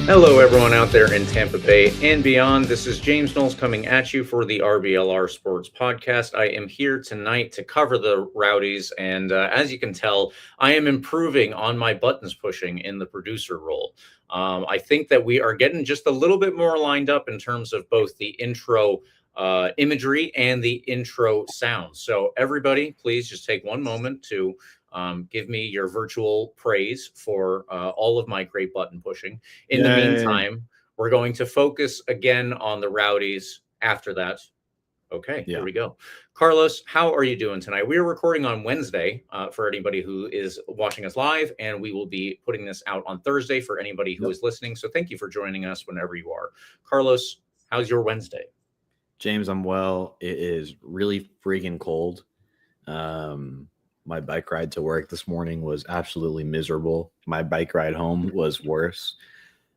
Hello, everyone out there in Tampa Bay and beyond. This is James Knowles coming at you for the RBLR Sports Podcast. I am here tonight to cover the Rowdies, and as you can tell, I am improving on my buttons pushing in the producer role. I think that we are getting just a little bit more lined up in terms of both the intro imagery and the intro sound. So, everybody, please just take one moment to give me your virtual praise for all of my great button pushing. In the meantime, we're going to focus again on the Rowdies after that. Okay, Here we go. Carlos, how are you doing tonight? We are recording on Wednesday for anybody who is watching us live, and we will be putting this out on Thursday for anybody who is listening. So thank you for joining us whenever you are. Carlos, how's your Wednesday? James, I'm well. It is really freaking cold. My bike ride to work this morning was absolutely miserable. My bike ride home was worse.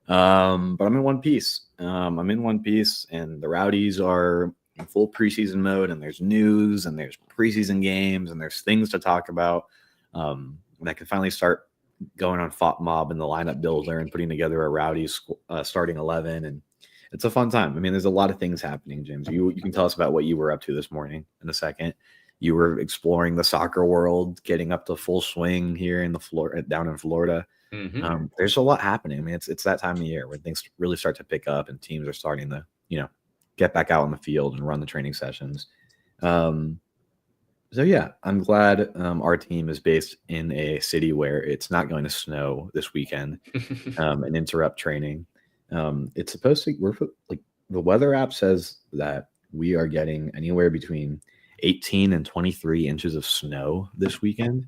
But I'm in one piece. And the Rowdies are in full preseason mode, and there's news, and there's preseason games, and there's things to talk about that can finally start going on FOP Mob and the lineup builder and putting together a Rowdies starting 11. And it's a fun time. I mean, there's a lot of things happening, James. You can tell us about what you were up to this morning in a second. You were exploring the soccer world, getting up to full swing here in down in Florida. Mm-hmm. There's a lot happening. I mean, it's that time of year when things really start to pick up and teams are starting to, get back out on the field and run the training sessions. So yeah, I'm glad our team is based in a city where it's not going to snow this weekend and interrupt training. It's supposed to. The weather app says that we are getting anywhere between 18 and 23 inches of snow this weekend,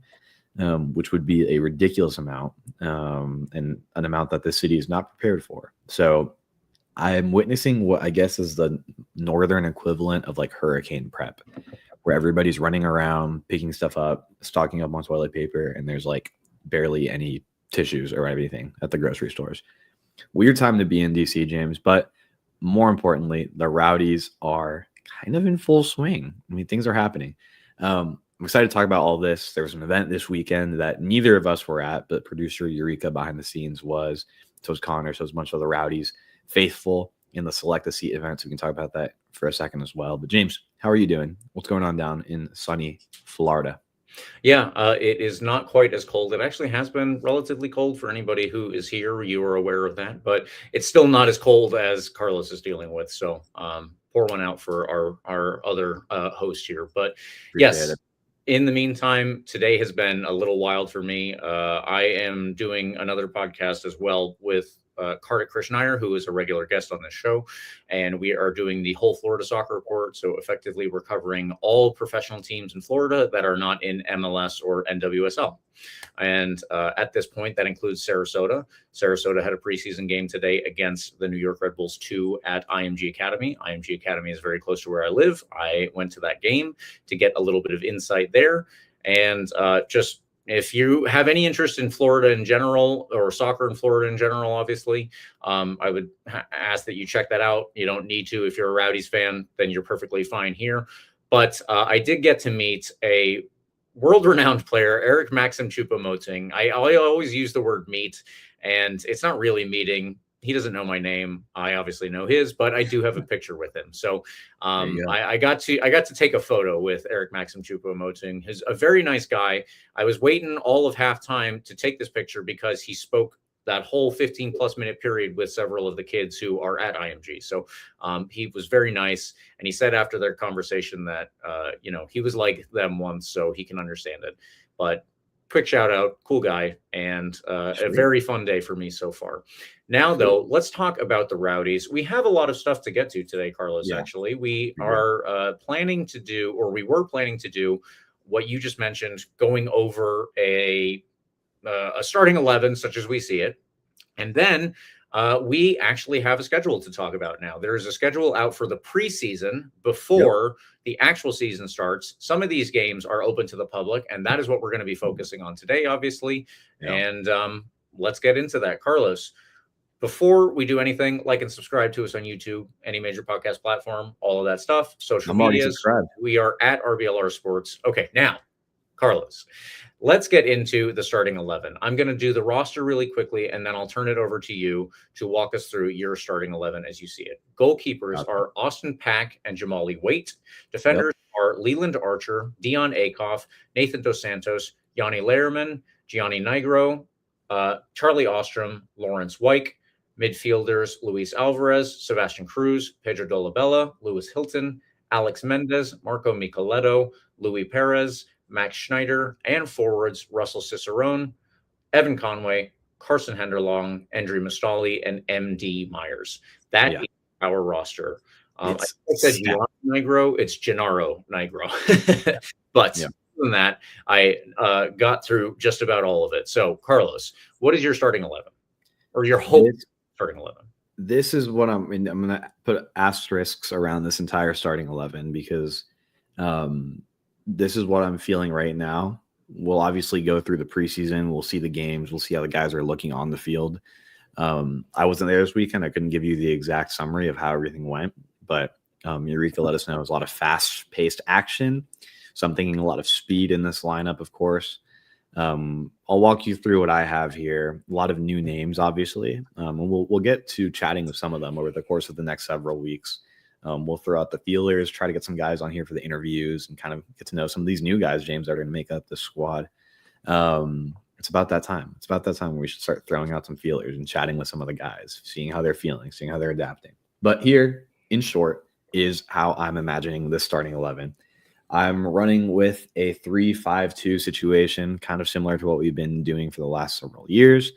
which would be a ridiculous amount and an amount that the city is not prepared for. So I'm witnessing what I guess is the northern equivalent of like hurricane prep, where everybody's running around, picking stuff up, stocking up on toilet paper, and there's like barely any tissues or anything at the grocery stores. Weird time to be in DC, James, but more importantly, the Rowdies are kind of in full swing. I mean, things are happening. I'm excited to talk about all this. There was an event this weekend that neither of us were at, but producer Eureka behind the scenes was. So was Connor. So was a bunch of the Rowdies faithful in the Select a Seat event. So we can talk about that for a second as well. But James, how are you doing? What's going on down in sunny Florida? Yeah, it is not quite as cold. It actually has been relatively cold for anybody who is here. You are aware of that, but it's still not as cold as Carlos is dealing with. So pour one out for our other host here. But yes, in the meantime, today has been a little wild for me. I am doing another podcast as well with Kartik Krishnaiyer, who is a regular guest on this show, and we are doing the whole Florida soccer report. So effectively, we're covering all professional teams in Florida that are not in MLS or NWSL. And at this point, that includes Sarasota. Sarasota had a preseason game today against the New York Red Bulls 2 at IMG Academy. IMG Academy is very close to where I live. I went to that game to get a little bit of insight there. And just if you have any interest in Florida in general, or soccer in Florida in general, obviously, I would ask that you check that out. You don't need to. If you're a Rowdies fan, then you're perfectly fine here. But I did get to meet a world-renowned player, Eric Maxim Choupo-Moting. I always use the word meet, and it's not really meeting. He doesn't know my name. I obviously know his, but I do have a picture with him. So I got to take a photo with Eric Maxim Choupo-Moting. He's a very nice guy. I was waiting all of halftime to take this picture because he spoke that whole 15 plus minute period with several of the kids who are at IMG. So he was very nice. And he said after their conversation that, he was like them once, so he can understand it. But quick shout out, cool guy, and a very fun day for me so far. Now, though, let's talk about the Rowdies. We have a lot of stuff to get to today, Carlos, actually. We are planning to do, or we were planning to do, what you just mentioned, going over a starting 11, such as we see it. And then we actually have a schedule to talk about now. There is a schedule out for the preseason before the actual season starts. Some of these games are open to the public, and that is what we're going to be focusing on today, obviously. And let's get into that. Carlos, before we do anything, like and subscribe to us on YouTube, any major podcast platform, all of that stuff, social media. We are at RBLR Sports. Okay, now Carlos, let's get into the starting 11. I'm going to do the roster really quickly, and then I'll turn it over to you to walk us through your starting 11 as you see it. Goalkeepers are Austin Pack and Jamali Waite. Defenders are Leland Archer, Dion Akoff, Nathan Dos Santos, Yanni Lehrman, Gianni Nigro, Charlie Ostrom, Lawrence Wyke. Midfielders, Luis Alvarez, Sebastian Cruz, Pedro Dolabella, Lewis Hilton, Alex Mendez, Marco Micheletto, Louis Perez, Max Schneider, and forwards, Russell Cicerone, Evan Conway, Carson Henderlong, Andrew Mustali, and MD Myers. That is our roster. I said Gianni Nigro, it's Gennaro Nigro. But other than that, I got through just about all of it. So, Carlos, what is your starting 11? Or your whole starting 11? This is what I'm going to put asterisks around this entire starting 11 because this is what I'm feeling right now. We'll obviously go through the preseason. We'll see the games. We'll see how the guys are looking on the field. I wasn't there this weekend. I couldn't give you the exact summary of how everything went, but Eureka let us know it was a lot of fast-paced action. So I'm thinking a lot of speed in this lineup, of course. I'll walk you through what I have here. A lot of new names, obviously. And we'll get to chatting with some of them over the course of the next several weeks. We'll throw out the feelers, try to get some guys on here for the interviews and kind of get to know some of these new guys, James, that are going to make up the squad. It's about that time. It's about that time where we should start throwing out some feelers and chatting with some of the guys, seeing how they're feeling, seeing how they're adapting. But here, in short, is how I'm imagining this starting 11. I'm running with a 3-5-2 situation, kind of similar to what we've been doing for the last several years.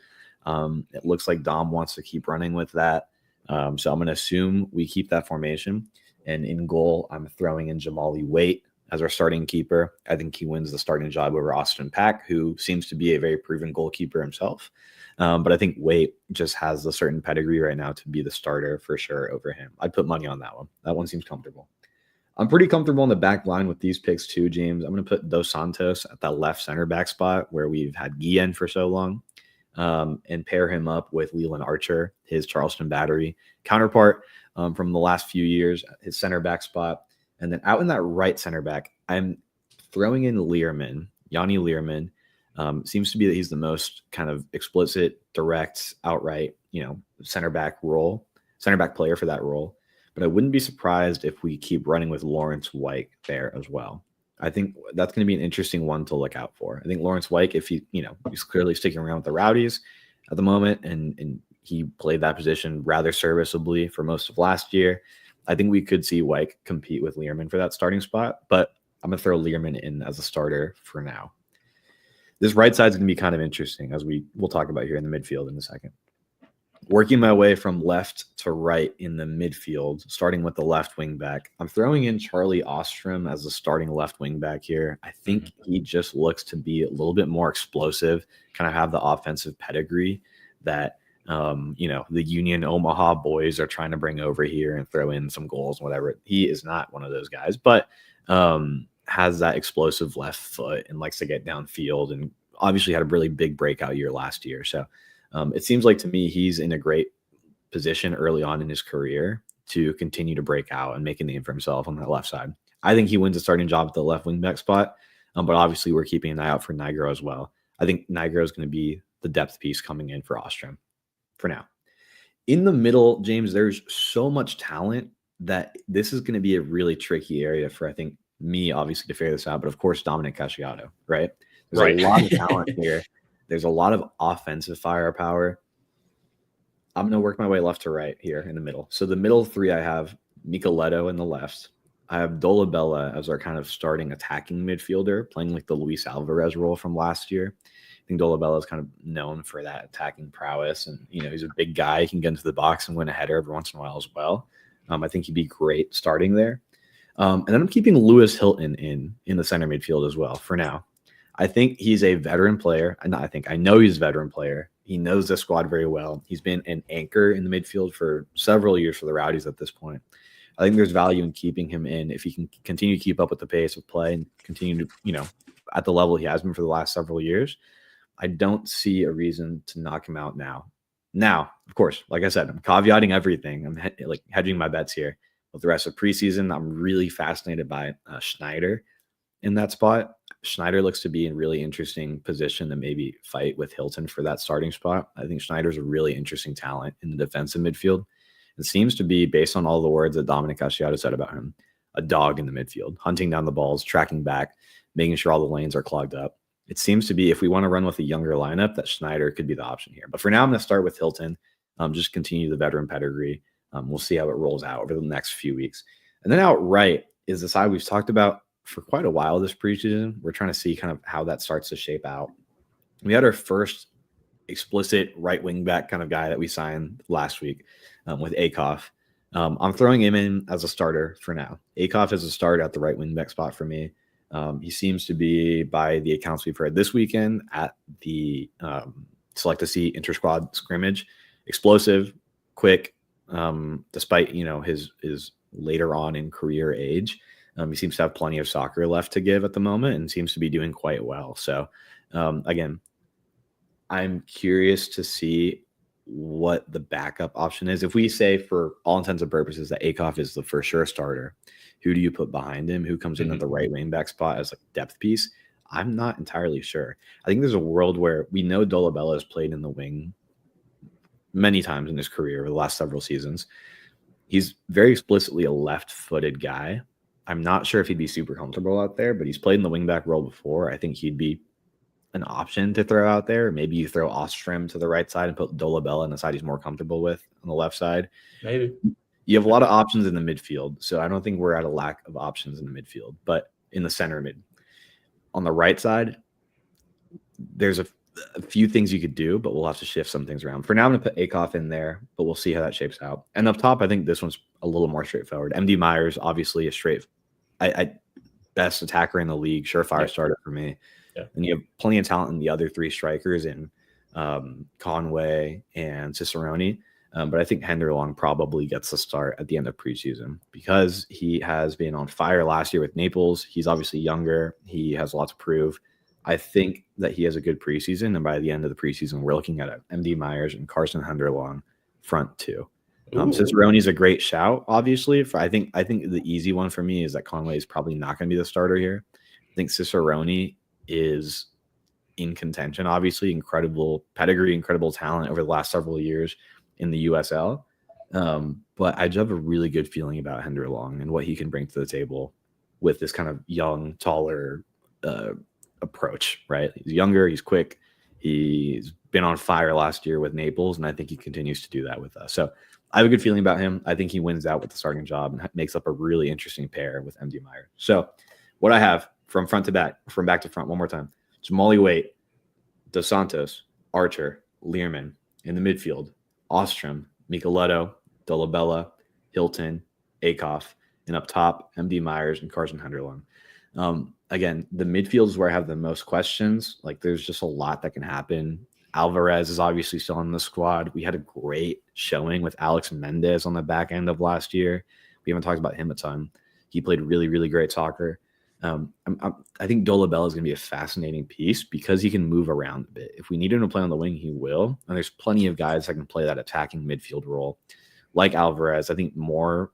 It looks like Dom wants to keep running with that. So I'm going to assume we keep that formation. And in goal, I'm throwing in Jamali Waite as our starting keeper. I think he wins the starting job over Austin Pack, who seems to be a very proven goalkeeper himself. But I think Waite just has a certain pedigree right now to be the starter for sure over him. I'd put money on that one. That one seems comfortable. I'm pretty comfortable in the back line with these picks too, James. I'm going to put Dos Santos at that left center back spot where we've had Guillen for so long, and pair him up with Leland Archer, his Charleston Battery counterpart from the last few years, his center back spot. And then out in that right center back, I'm throwing in Lehrman, Yanni Lehrman. Seems to be that he's the most kind of explicit, direct, outright, center back player for that role. But I wouldn't be surprised if we keep running with Lawrence Wyke there as well. I think that's going to be an interesting one to look out for. I think Lawrence Wyke, if he's clearly sticking around with the Rowdies at the moment, and he played that position rather serviceably for most of last year, I think we could see Wyke compete with Lehrman for that starting spot. But I'm going to throw Lehrman in as a starter for now. This right side is going to be kind of interesting, as we'll talk about here in the midfield in a second. Working my way from left to right in the midfield, starting with the left wing back. I'm throwing in Charlie Ostrom as the starting left wing back here. I think he just looks to be a little bit more explosive, kind of have the offensive pedigree that, the Union Omaha boys are trying to bring over here and throw in some goals, whatever. He is not one of those guys, but has that explosive left foot and likes to get downfield, and obviously had a really big breakout year last year. So it seems like to me he's in a great position early on in his career to continue to break out and make a name for himself on that left side. I think he wins a starting job at the left wing back spot, but obviously we're keeping an eye out for Nigro as well. I think Nigro is going to be the depth piece coming in for Ostrom for now. In the middle, James, there's so much talent that this is going to be a really tricky area for, I think, me obviously to figure this out, but of course Dominic Casciato, right? There's a lot of talent here. There's a lot of offensive firepower. I'm going to work my way left to right here in the middle. So the middle three, I have Micheletto in the left. I have Dolabella as our kind of starting attacking midfielder, playing like the Luis Alvarez role from last year. I think Dolabella is kind of known for that attacking prowess. And, he's a big guy. He can get into the box and win a header every once in a while as well. I think he'd be great starting there. And then I'm keeping Lewis Hilton in the center midfield as well for now. I think he's a veteran player. I know he's a veteran player. He knows the squad very well. He's been an anchor in the midfield for several years for the Rowdies at this point. I think there's value in keeping him in if he can continue to keep up with the pace of play and continue to, at the level he has been for the last several years. I don't see a reason to knock him out now. Now, of course, like I said, I'm caveating everything. I'm hedging my bets here. With the rest of preseason, I'm really fascinated by Schneider in that spot. Schneider looks to be in really interesting position to maybe fight with Hilton for that starting spot. I think Schneider's a really interesting talent in the defensive midfield. It seems to be, based on all the words that Dominic Asciato said about him, a dog in the midfield, hunting down the balls, tracking back, making sure all the lanes are clogged up. It seems to be, if we want to run with a younger lineup, that Schneider could be the option here. But for now, I'm going to start with Hilton. Just continue the veteran pedigree. We'll see how it rolls out over the next few weeks. And then outright is the side we've talked about for quite a while this preseason. We're trying to see kind of how that starts to shape out. We had our first explicit right wing back kind of guy that we signed last week with Akoff. I'm throwing him in as a starter for now. Akoff is a starter at the right wing back spot for me. He seems to be, by the accounts we've heard this weekend, at the select to see inter-squad scrimmage, explosive, quick, despite his later on in career age. He seems to have plenty of soccer left to give at the moment and seems to be doing quite well. So again, I'm curious to see what the backup option is. If we say, for all intents and purposes, that Akoff is the for sure starter, who do you put behind him? Who comes in at the right wing back spot as like depth piece? I'm not entirely sure. I think there's a world where we know Dolabella has played in the wing many times in his career over the last several seasons. He's very explicitly a left-footed guy. I'm not sure if he'd be super comfortable out there, but he's played in the wingback role before. I think he'd be an option to throw out there. Maybe you throw Ostrom to the right side and put Dolabella on the side he's more comfortable with on the left side. Maybe. You have a lot of options in the midfield, so I don't think we're at a lack of options in the midfield, but in the center mid. On the right side, there's a few things you could do, but we'll have to shift some things around. For now, I'm going to put Akoff in there, but we'll see how that shapes out. And up top, I think this one's a little more straightforward. MD Myers, obviously a best attacker in the league, surefire starter for me. Yeah. And you have plenty of talent in the other three strikers in Conway and Cicerone. But I think Henderlong probably gets the start at the end of preseason because he has been on fire last year with Naples. He's obviously younger. He has a lot to prove. I think that he has a good preseason, and by the end of the preseason, we're looking at MD Myers and Carson Henderlong front two. Cicerone's a great shout, obviously. I think the easy one for me is that Conway is probably not going to be the starter here. I think Cicerone is in contention, obviously. Incredible pedigree, incredible talent over the last several years in the USL. But I just have a really good feeling about Henderlong and what he can bring to the table with this kind of young, taller approach, right? He's younger, he's quick, he's been on fire last year with Naples, and I think he continues to do that with us. So I have a good feeling about him. I think he wins out with the starting job and makes up a really interesting pair with MD Meyer. So what I have from front to back, from back to front, one more time, Jamali Waite, Dos Santos, Archer, Learman. In the midfield, Ostrom, Micheletto, Dolabella, Hilton, Akoff, and up top, MD Myers and Carson Henderlong. Again, the midfield is where I have the most questions. Like, there's just a lot that can happen. Alvarez is obviously still on the squad. We had a great showing with Alex Mendez on the back end of last year. We haven't talked about him a ton. He played really, really great soccer. I think Dolabella is going to be a fascinating piece because he can move around a bit. If we need him to play on the wing, he will. And there's plenty of guys that can play that attacking midfield role, like Alvarez. I think more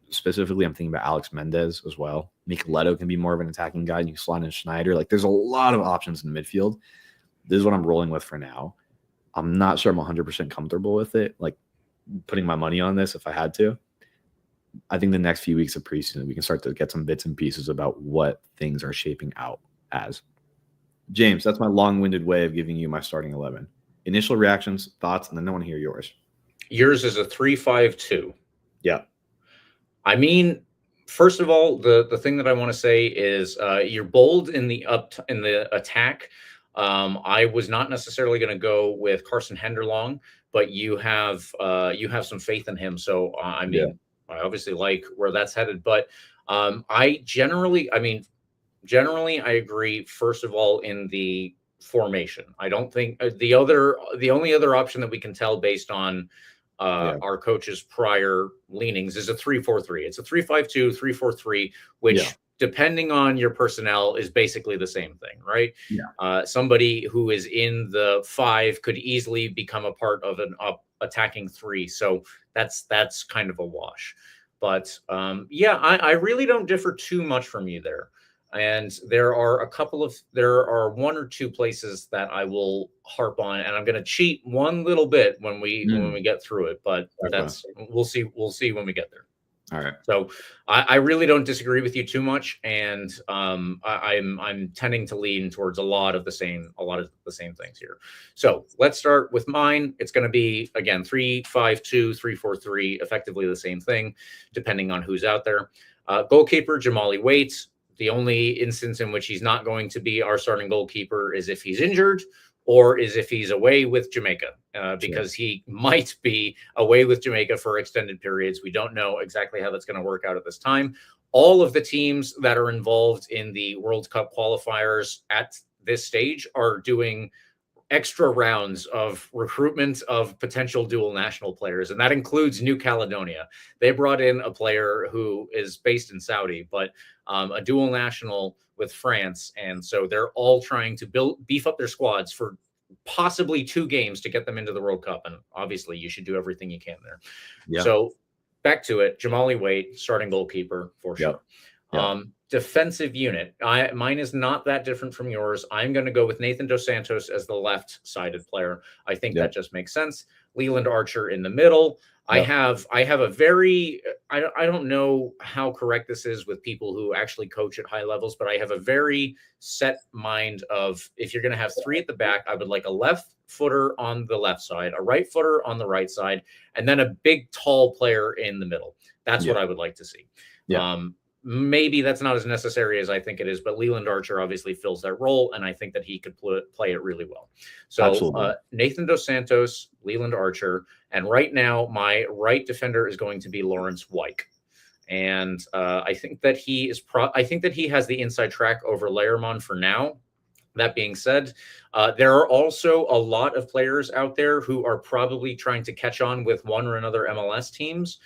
specifically, I'm thinking about Alex Mendez as well. Micheletto can be more of an attacking guy. You can slot in Schneider. Like, there's a lot of options in the midfield. This is what I'm rolling with for now. I'm not sure I'm 100% comfortable with it, like putting my money on this if I had to. I think the next few weeks of preseason, we can start to get some bits and pieces about what things are shaping out as. James, that's my long-winded way of giving you my starting 11. Initial reactions, thoughts, and then I want to hear yours. Yours is a 3-5-2. Yeah. I mean, first of all, the thing that I want to say is you're bold in the attack. I was not necessarily going to go with Carson Henderlong, but you have some faith in him. So I mean, I obviously like where that's headed. But generally, I agree. First of all, in the formation, I don't think the only other option that we can tell based on our coach's prior leanings is a 3-4-3. It's a 3-5-2, 3-4-3, which depending on your personnel is basically the same thing, right? Yeah. Somebody who is in the 5 could easily become a part of an attacking 3. So that's kind of a wash. But I really don't differ too much from you there. And there are one or two places that I will harp on, and I'm going to cheat one little bit when we get through it, but we'll see when we get there. All right. So I really don't disagree with you too much, and I'm tending to lean towards a lot of the same things here. So let's start with mine. It's going to be again 3-5-2, 3-4-3, effectively the same thing, depending on who's out there. Goalkeeper Jamali Waite. The only instance in which he's not going to be our starting goalkeeper is if he's injured or is if he's away with Jamaica, because he might be away with Jamaica for extended periods. We don't know exactly how that's going to work out at this time. All of the teams that are involved in the World Cup qualifiers at this stage are doing extra rounds of recruitment of potential dual national players, and that includes New Caledonia. They brought in a player who is based in Saudi, but a dual national with France, and so they're all trying to beef up their squads for possibly 2 games to get them into the World Cup, and obviously you should do everything you can there. Yeah. So back to it, Jamali Waite, starting goalkeeper for sure. Yep. Defensive unit. Mine is not that different from yours. I'm going to go with Nathan Dos Santos as the left-sided player. I think that just makes sense. Leland Archer in the middle. I have a very, I don't know how correct this is with people who actually coach at high levels, but I have a very set mind of, if you're going to have 3 at the back, I would like a left footer on the left side, a right footer on the right side, and then a big, tall player in the middle. That's what I would like to see. Yeah. Maybe that's not as necessary as I think it is, but Leland Archer obviously fills that role, and I think that he could play it really well. So Nathan Dos Santos, Leland Archer, and right now my right defender is going to be Lawrence Wyke, and I think that he is. I think that he has the inside track over Lehrmann for now. That being said, there are also a lot of players out there who are probably trying to catch on with one or another MLS teams.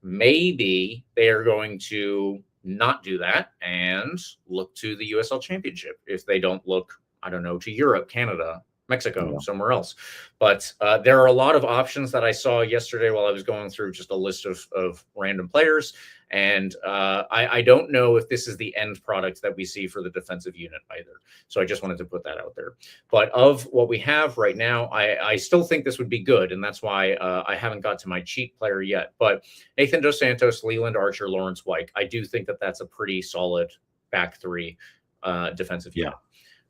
Maybe they are going to not do that and look to the USL Championship if they don't look, I don't know, to Europe, Canada, Mexico, somewhere else. But there are a lot of options that I saw yesterday while I was going through just a list of random players. And I don't know if this is the end product that we see for the defensive unit either. So I just wanted to put that out there. But of what we have right now, I still think this would be good. And that's why I haven't got to my cheat player yet. But Nathan Dos Santos, Leland Archer, Lawrence Wyke, I do think that that's a pretty solid back 3 defensive unit.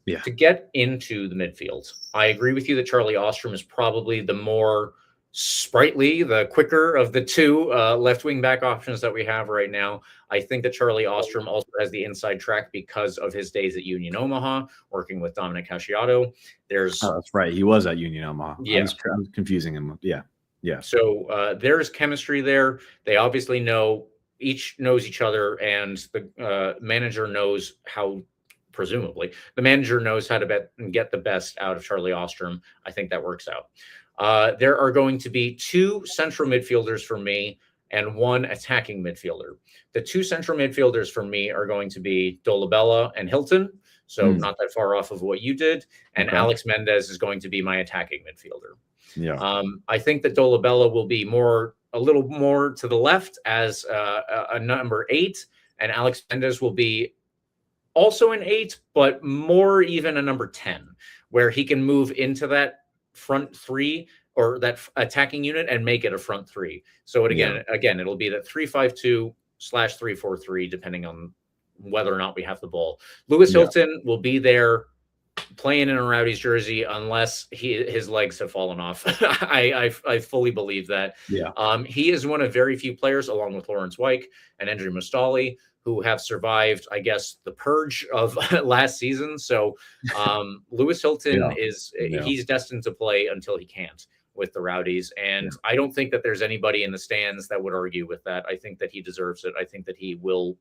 Yeah. To get into the midfield, I agree with you that Charlie Ostrom is probably the more sprightly, the quicker of the 2 left wing back options that we have right now. I think that Charlie Ostrom also has the inside track because of his days at Union Omaha, working with Dominic Casciato. That's right. He was at Union Omaha. Yeah. I was confusing him. Yeah. So there's chemistry there. They obviously each knows each other, and the manager knows how. Presumably, the manager knows how to get the best out of Charlie Ostrom. I think that works out. There are going to be 2 central midfielders for me and 1 attacking midfielder. The 2 central midfielders for me are going to be Dolabella and Hilton, so not that far off of what you did. And Alex Mendez is going to be my attacking midfielder. Yeah. I think that Dolabella will be a little more to the left as a number 8, and Alex Mendez will be also an 8, but more even a number 10, where he can move into that front 3 or that attacking unit and make it a front 3. So again, it'll be that 3-5-2/3-4-3, depending on whether or not we have the ball. Lewis Hilton will be there playing in a Rowdies jersey unless his legs have fallen off. I fully believe that. Yeah. He is one of very few players, along with Lawrence Wyke and Andrew Mustali, who have survived, I guess, the purge of last season. So Lewis Hilton he's destined to play until he can't with the Rowdies. And I don't think that there's anybody in the stands that would argue with that. I think that he deserves it. I think that he will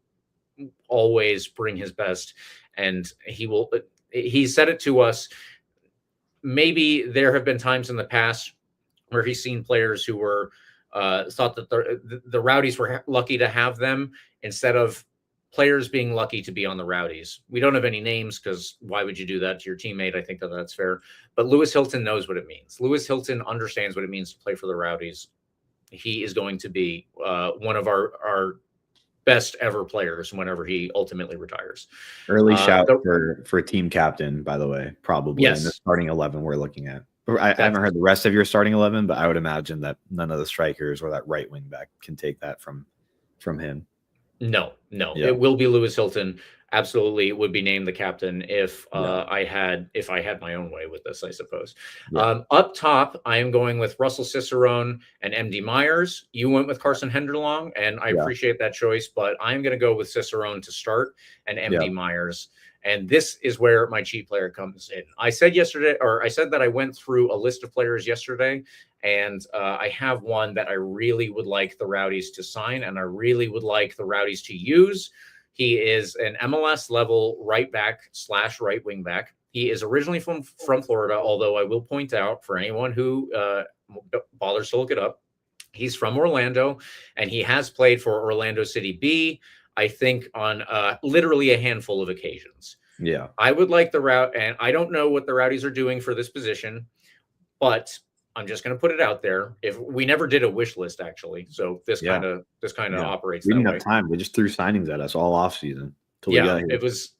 always bring his best, and he said it to us. Maybe there have been times in the past where he's seen players who were thought that the Rowdies were lucky to have them instead of players being lucky to be on the Rowdies. We don't have any names because why would you do that to your teammate? I think that that's fair. But Lewis Hilton knows what it means. Lewis Hilton understands what it means to play for the Rowdies. He is going to be one of our best ever players whenever he ultimately retires. Early shout So- for team captain, by the way, probably in the Yes. starting 11 we're looking at. I haven't heard the rest of your starting 11, but I would imagine that none of the strikers or that right wing back can take that from him. No, Yeah. it will be Lewis Hilton. Absolutely, it would be named the captain if Yeah. I had my own way with this, I suppose. Yeah. Up top, I am going with Russell Cicerone and MD Myers. You went with Carson Henderlong, and I Yeah. appreciate that choice, but I'm going to go with Cicerone to start and MD Yeah. Myers. And this is where my cheat player comes in. I said that I went through a list of players yesterday, and I have one that I really would like the Rowdies to sign, and I really would like the Rowdies to use. He is an MLS level right back / right wing back. He is originally from Florida, although I will point out for anyone who bothers to look it up, he's from Orlando, and he has played for Orlando City B, I think, on literally a handful of occasions. Yeah. I would like the route, and I don't know what the Rowdies are doing for this position, but I'm just going to put it out there. If we never did a wish list, actually, so this kind of operates. We that didn't way. have time. They just threw signings at us all off season. Yeah, it was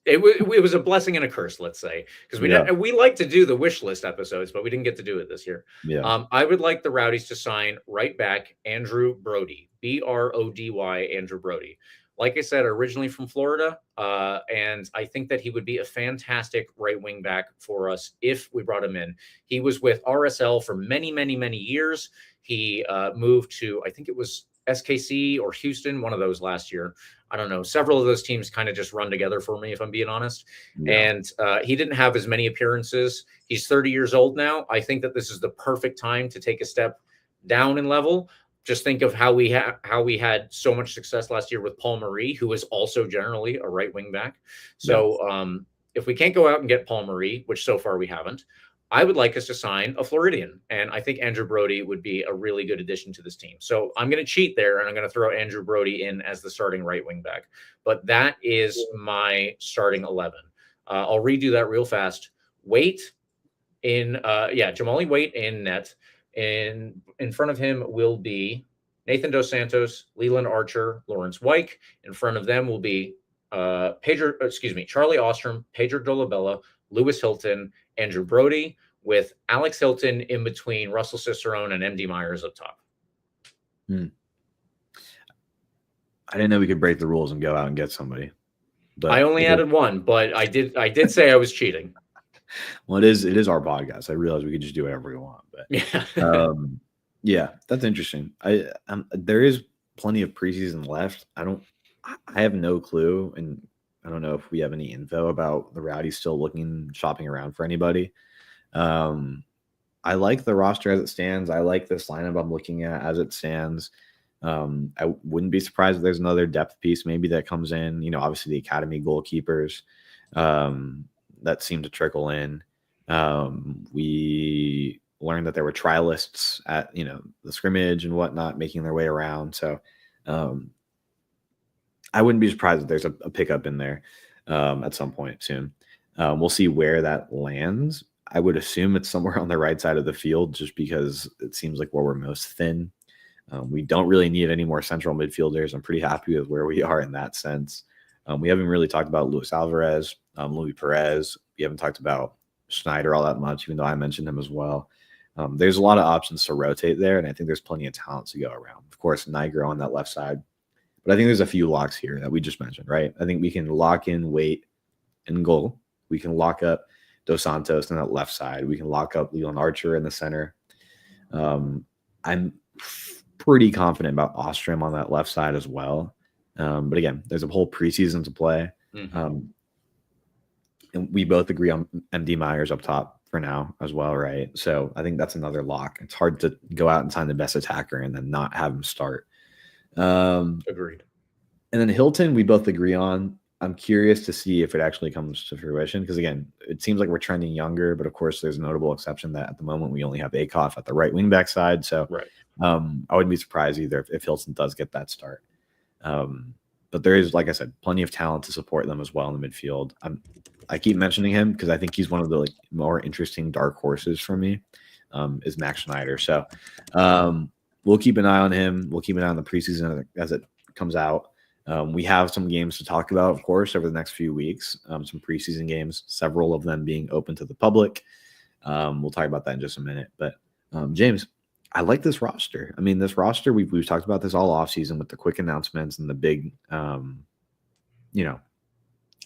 a blessing and a curse, let's say, because we like to do the wish list episodes, but we didn't get to do it this year. Yeah. I would like the Rowdies to sign right back Andrew Brody, Brody, Andrew Brody. Like I said, originally from Florida, and I think that he would be a fantastic right wing back for us if we brought him in. He was with RSL for many, many, many years. He moved to, I think it was SKC or Houston, one of those last year. I don't know. Several of those teams kind of just run together for me, if I'm being honest. Yeah. And he didn't have as many appearances. He's 30 years old now. I think that this is the perfect time to take a step down in level. Just think of how we had so much success last year with Paul Marie, who is also generally a right wing back. So if we can't go out and get Paul Marie, which so far we haven't, I would like us to sign a Floridian. And I think Andrew Brody would be a really good addition to this team. So I'm going to cheat there, and I'm going to throw Andrew Brody in as the starting right wing back. But that is my starting 11. I'll redo that real fast. Jamali Waite in net. In front of him will be Nathan Dos Santos, Leland Archer, Lawrence Wyke. In front of them will be Charlie Ostrom, Pedro Dolabella, Lewis Hilton, Andrew Brody, with Alex Hilton in between Russell Cicerone and MD Myers up top. I didn't know we could break the rules and go out and get somebody. But I only added one, but I did say I was cheating. Well, it is our podcast. I realize we could just do whatever we want, but yeah, that's interesting. There is plenty of preseason left. I have no clue, and I don't know if we have any info about the Rowdies still shopping around for anybody. I like the roster as it stands. I like this lineup I'm looking at as it stands. I wouldn't be surprised if there's another depth piece maybe that comes in. You know, obviously the academy goalkeepers that seem to trickle in. We learned that there were trialists at the scrimmage and whatnot making their way around. So I wouldn't be surprised if there's a pickup in there at some point soon. We'll see where that lands. I would assume it's somewhere on the right side of the field just because it seems like where we're most thin. We don't really need any more central midfielders. I'm pretty happy with where we are in that sense. We haven't really talked about Luis Alvarez, Luis Perez. We haven't talked about Schneider all that much, even though I mentioned him as well. There's a lot of options to rotate there, and I think there's plenty of talent to go around. Of course, Nigro on that left side. But I think there's a few locks here that we just mentioned, right? I think we can lock in Waite in goal. We can lock up Dos Santos on that left side. We can lock up Leland Archer in the center. I'm pretty confident about Ostrom on that left side as well. But again, there's a whole preseason to play. And we both agree on MD Myers up top for now as well, right? So I think that's another lock. It's hard to go out and sign the best attacker and then not have him start. Agreed. And then Hilton, we both agree on. I'm curious to see if it actually comes to fruition because, again, it seems like we're trending younger, but of course there's a notable exception that at the moment we only have Akoff at the right wing back side. So right. I wouldn't be surprised either if Hilton does get that start. But there is, like I said, plenty of talent to support them as well in the midfield. I keep mentioning him because I think he's one of the more interesting dark horses for me is Max Schneider. So we'll keep an eye on him. We'll keep an eye on the preseason as it comes out. We have some games to talk about, of course, over the next few weeks. Some preseason games, several of them being open to the public. We'll talk about that in just a minute. But James, I like this roster. I mean, this roster, we've talked about this all offseason with the quick announcements and the big,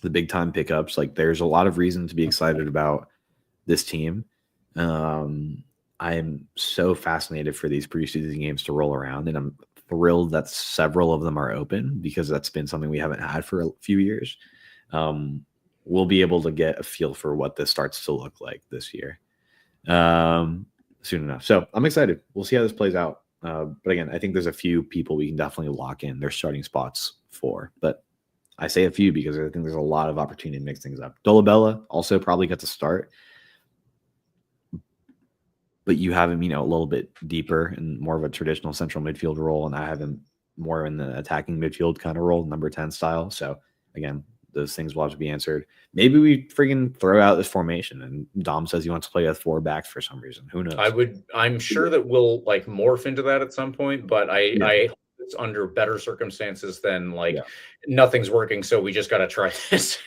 the big time pickups. Like, there's a lot of reason to be excited about this team. I am so fascinated for these preseason games to roll around, and I'm thrilled that several of them are open because that's been something we haven't had for a few years. We'll be able to get a feel for what this starts to look like this year soon enough. So I'm excited. We'll see how this plays out. But again, I think there's a few people we can definitely lock in their starting spots for. But I say a few because I think there's a lot of opportunity to mix things up. Dolabella also probably got to start, but you have him, a little bit deeper and more of a traditional central midfield role, and I have him more in the attacking midfield kind of role, number 10 style. So again, those things will have to be answered. Maybe we freaking throw out this formation and Dom says he wants to play with 4 backs for some reason. Who knows? I'm sure that we'll like morph into that at some point, but I hope it's under better circumstances than nothing's working, so we just got to try this.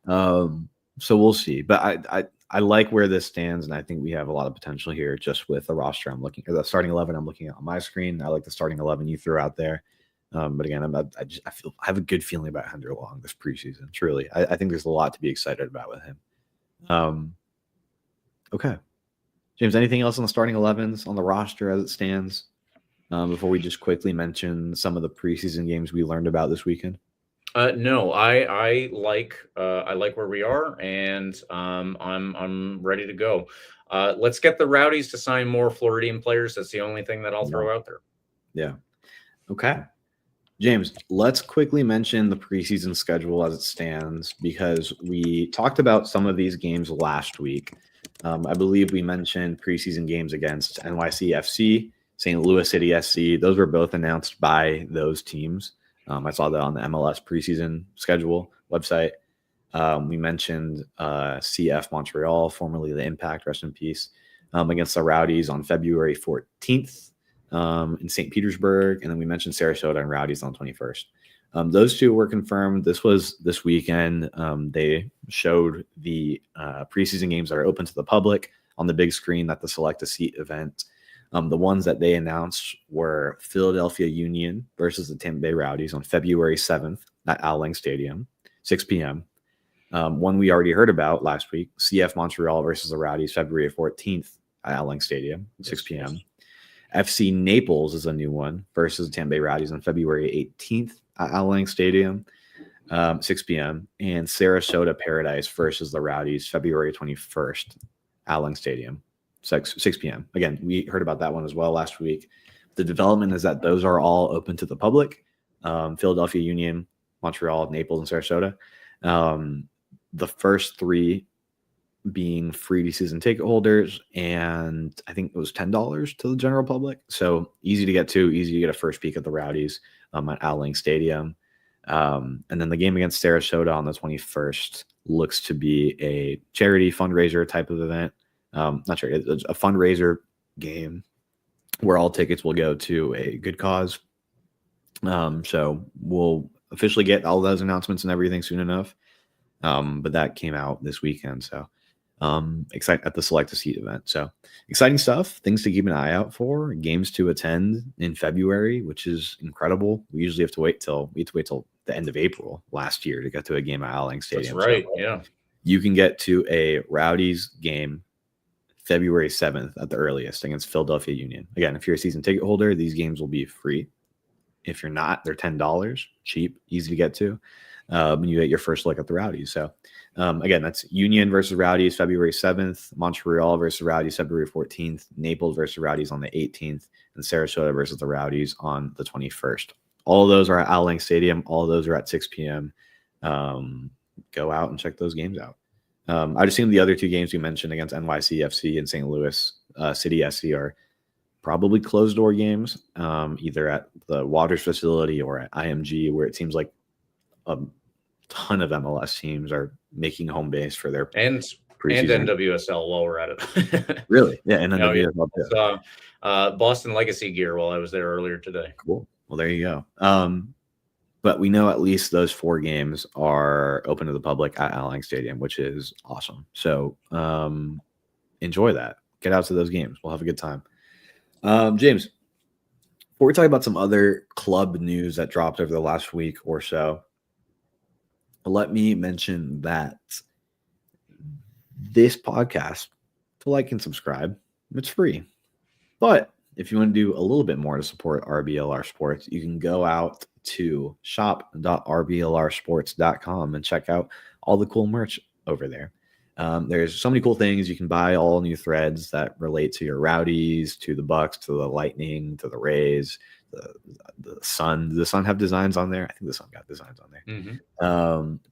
So we'll see. But I like where this stands, and I think we have a lot of potential here just with the roster I'm looking, or the starting 11 I'm looking at on my screen. I like the starting 11 you threw out there. But again, I have a good feeling about Hendry Long this preseason. Truly, I think there's a lot to be excited about with him. Okay, James, anything else on the starting 11s on the roster as it stands before we just quickly mention some of the preseason games we learned about this weekend? No, I like where we are, and I'm ready to go. Let's get the Rowdies to sign more Floridian players. That's the only thing that I'll throw out there. Yeah. Okay. James, let's quickly mention the preseason schedule as it stands because we talked about some of these games last week. I believe we mentioned preseason games against NYCFC, St. Louis City SC. Those were both announced by those teams. I saw that on the MLS preseason schedule website. We mentioned CF Montreal, formerly the Impact, rest in peace, against the Rowdies on February 14th. In St. Petersburg, and then we mentioned Sarasota and Rowdies on 21st. Those two were confirmed. This was this weekend. They showed the preseason games that are open to the public on the big screen at the Select a Seat event. The ones that they announced were Philadelphia Union versus the Tampa Bay Rowdies on February 7th at Al Lang Stadium, 6 p.m. One we already heard about last week, CF Montreal versus the Rowdies, February 14th at Al Lang Stadium, 6 p.m. FC Naples is a new one versus the Tampa Bay Rowdies on February 18th at Al Lang Stadium, 6 p.m. And Sarasota Paradise versus the Rowdies, February 21st, Al Lang Stadium, 6 p.m. Again, we heard about that one as well last week. The development is that those are all open to the public. Philadelphia Union, Montreal, Naples, and Sarasota. The first 3 being free season ticket holders, and I think it was $10 to the general public. So easy to get to, easy to get a first peek at the Rowdies at Al Lang Stadium. And then the game against Sarasota on the 21st looks to be a charity fundraiser type of event. Not charity, it's a fundraiser game where all tickets will go to a good cause. So we'll officially get all those announcements and everything soon enough. But that came out this weekend. So excited at the Select a Seat event. So exciting stuff, things to keep an eye out for, games to attend in February, which is incredible. We usually have to wait till the end of April last year to get to a game at Al Lang Stadium. That's right. So yeah. You can get to a Rowdies game February 7th at the earliest against Philadelphia Union. Again, if you're a season ticket holder, these games will be free. If you're not, they're $10, cheap, easy to get to. When you get your first look at the Rowdies. So again, that's Union versus Rowdies February 7th, Montreal versus Rowdies February 14th, Naples versus Rowdies on the 18th, and Sarasota versus the Rowdies on the 21st. All of those are at Al Lang Stadium. All of those are at 6 p.m. Go out and check those games out. I'd assume the other 2 games we mentioned against NYCFC and St. Louis City SC are probably closed door games, either at the Waters facility or at IMG, where it seems like a ton of MLS teams are making home base for their and NWSL while we're at it. Really? Yeah, and NWSL too. Boston Legacy gear while I was there earlier today. Cool. Well, there you go. But we know at least those 4 games are open to the public at Al Lang Stadium, which is awesome. So enjoy that. Get out to those games. We'll have a good time. James, before we talk about some other club news that dropped over the last week or so, let me mention that this podcast, to like and subscribe, it's free. But if you want to do a little bit more to support RBLR Sports, you can go out to shop.rblrsports.com and check out all the cool merch over there. There's so many cool things. You can buy all new threads that relate to your Rowdies, to the Bucks, to the Lightning, to the Rays, the Sun. Does the Sun have designs on there? I think the Sun got designs on there.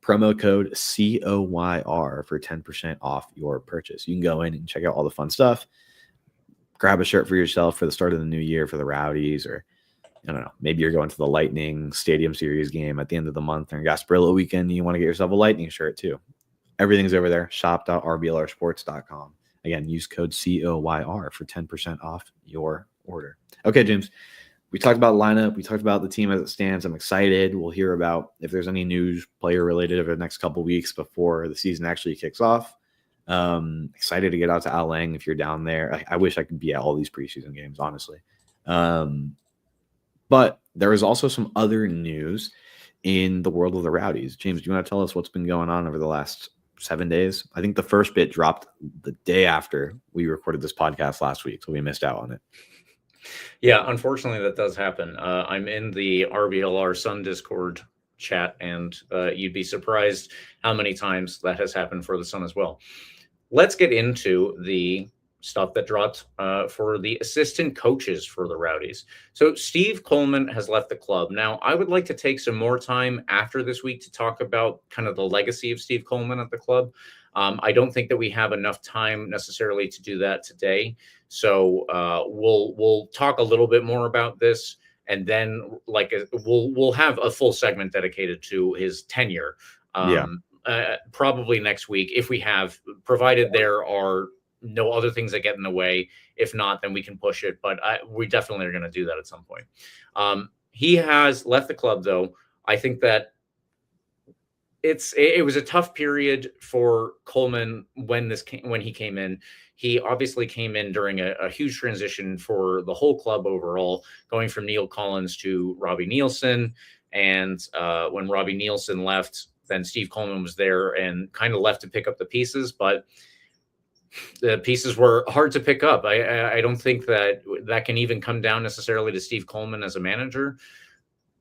Promo code COYR for 10% off your purchase. You can go in and check out all the fun stuff. Grab a shirt for yourself for the start of the new year for the Rowdies, or I don't know, maybe you're going to the Lightning Stadium Series game at the end of the month or Gasparilla weekend and you want to get yourself a Lightning shirt too. Everything's over there. Shop.rblrsports.com. Again, use code COYR for 10% off your order. Okay, James, we talked about lineup. We talked about the team as it stands. I'm excited. We'll hear about if there's any news player related over the next couple of weeks before the season actually kicks off. Excited to get out to Al Lang if you're down there. I wish I could be at all these preseason games, honestly. But there is also some other news in the world of the Rowdies. James, do you want to tell us what's been going on over the last 7 days? I think the first bit dropped the day after we recorded this podcast last week, so we missed out on it. Yeah, unfortunately, that does happen. I'm in the RBLR Sun Discord chat, and you'd be surprised how many times that has happened for the Sun as well. Let's get into the stuff that dropped for the assistant coaches for the Rowdies. So Steve Coleman has left the club. Now, I would like to take some more time after this week to talk about kind of the legacy of Steve Coleman at the club. I don't think that we have enough time necessarily to do that today. So we'll talk a little bit more about this, and then we'll have a full segment dedicated to his tenure. Probably next week, if we have, provided there are no other things that get in the way. If not, then we can push it. But we definitely are going to do that at some point. He has left the club, though. I think that it was a tough period for Coleman when he came in. He obviously came in during a huge transition for the whole club overall, going from Neil Collins to Robbie Nielsen. And when Robbie Nielsen left, then Steve Coleman was there and kind of left to pick up the pieces. But the pieces were hard to pick up. I don't think that can even come down necessarily to Steve Coleman as a manager.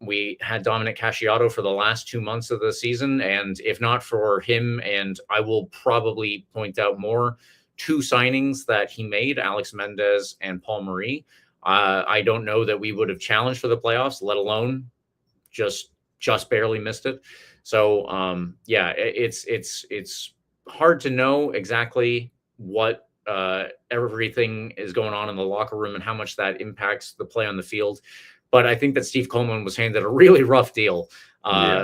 We had Dominic Casciato for the last 2 months of the season, and if not for him, and I will probably point out more, 2 signings that he made, Alex Mendez and Paul Marie, I don't know that we would have challenged for the playoffs, let alone just barely missed it. So it's hard to know exactly what everything is going on in the locker room and how much that impacts the play on the field. But I think that Steve Coleman was handed a really rough deal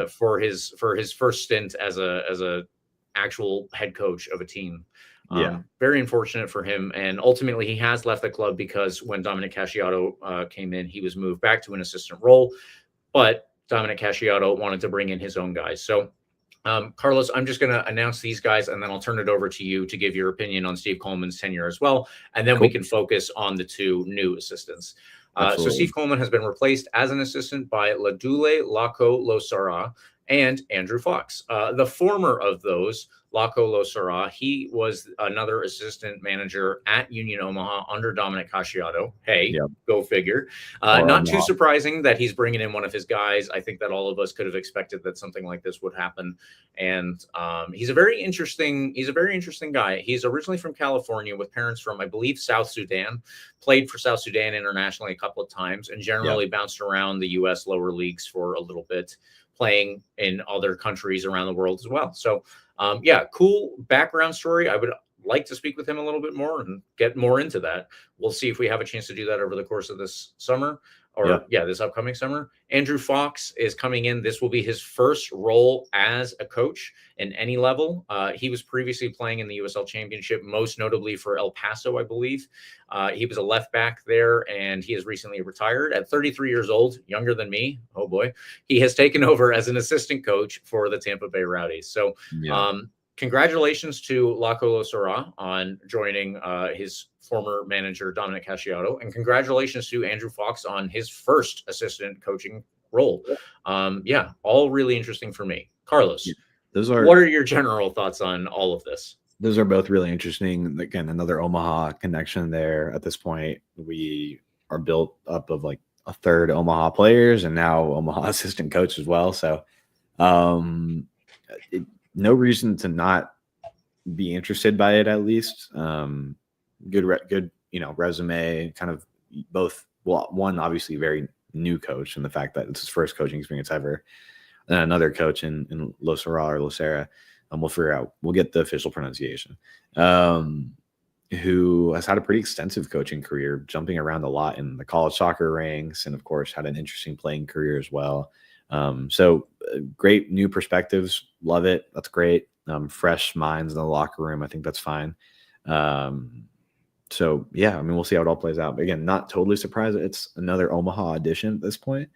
for his first stint as a actual head coach of a team. Very unfortunate for him. And ultimately, he has left the club because when Dominic Casciato came in, he was moved back to an assistant role. But Dominic Casciato wanted to bring in his own guys. So, Carlos, I'm just going to announce these guys, and then I'll turn it over to you to give your opinion on Steve Coleman's tenure as well. And then we can focus on the 2 new assistants. So Steve Coleman has been replaced as an assistant by Ladule Lako Losara and Andrew Fox. The former of those, Lako Losara, he was another assistant manager at Union Omaha under Dominic Casciato. Hey, go figure. Not too surprising that he's bringing in one of his guys. I think that all of us could have expected that something like this would happen. And he's a very interesting guy. He's originally from California with parents from, I believe, South Sudan, played for South Sudan internationally a couple of times, and generally bounced around the U.S. lower leagues for a little bit, playing in other countries around the world as well. So, cool background story. I would like to speak with him a little bit more and get more into that. We'll see if we have a chance to do that over the course of this summer. this upcoming summer. Andrew Fox is coming in. This will be his first role as a coach in any level. He was previously playing in the USL Championship, most notably for El Paso, I believe. He was a left back there, and he has recently retired at 33 years old, younger than me. Oh boy. He has taken over as an assistant coach for the Tampa Bay Rowdies. So, congratulations to Lacolo Sora on joining his former manager, Dominic Casciato, and congratulations to Andrew Fox on his first assistant coaching role. All really interesting for me. Carlos, what are your general thoughts on all of this? Those are both really interesting. Again, another Omaha connection there. At this point, we are built up of like a third Omaha players and now Omaha assistant coach as well. So no reason to not be interested by it, at least. Good, resume, kind of both. Well, one obviously very new coach, and the fact that it's his first coaching experience ever, and another coach in Losera or Losera. We'll figure out. We'll get the official pronunciation. Who has had a pretty extensive coaching career, jumping around a lot in the college soccer ranks, and of course had an interesting playing career as well. So great new perspectives. Love it. That's great. Fresh minds in the locker room. I think that's fine. So yeah, I mean, we'll see how it all plays out. But again, not totally surprised that it's another Omaha edition at this point.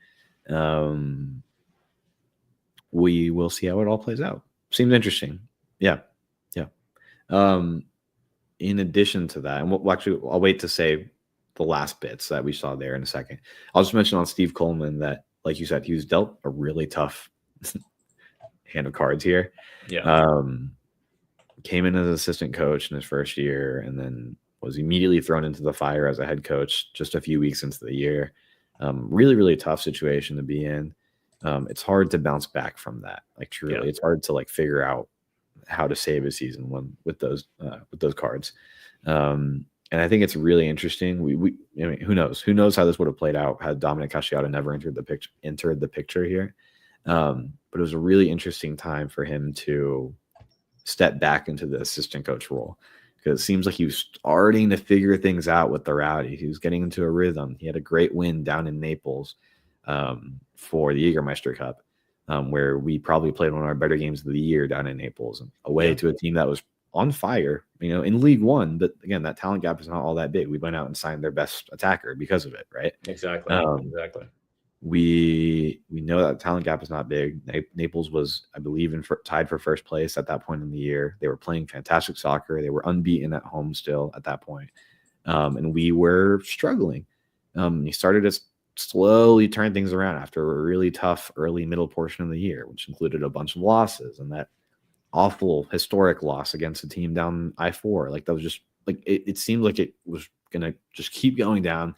We will see how it all plays out. Seems interesting. Yeah. In addition to that, and I'll wait to say the last bits that we saw there in a second. I'll just mention on Steve Coleman that, like you said, he was dealt a really tough hand of cards here. Came in as an assistant coach in his first year and then was immediately thrown into the fire as a head coach just a few weeks into the year. Really, really tough situation to be in. It's hard to bounce back from that. Like truly, it's hard to like figure out how to save a season with those cards. And I think it's really interesting. I mean, who knows how this would have played out had Dominic Casciato never entered the picture here. But it was a really interesting time for him to step back into the assistant coach role, because it seems like he was starting to figure things out with the Rowdies. He was getting into a rhythm. He had a great win down in Naples for the Jägermeister Cup, where we probably played one of our better games of the year down in Naples, away to a team that was on fire, in League One. But again, that talent gap is not all that big. We went out and signed their best attacker because of it, right? Exactly. We know that talent gap is not big. Naples was, I believe, tied for first place at that point in the year. They were playing fantastic soccer. They were unbeaten at home still at that point. And we were struggling. He started to slowly turn things around after a really tough early middle portion of the year, which included a bunch of losses and that awful historic loss against a team down I-4. Like that was just like, it seemed like it was going to just keep going down.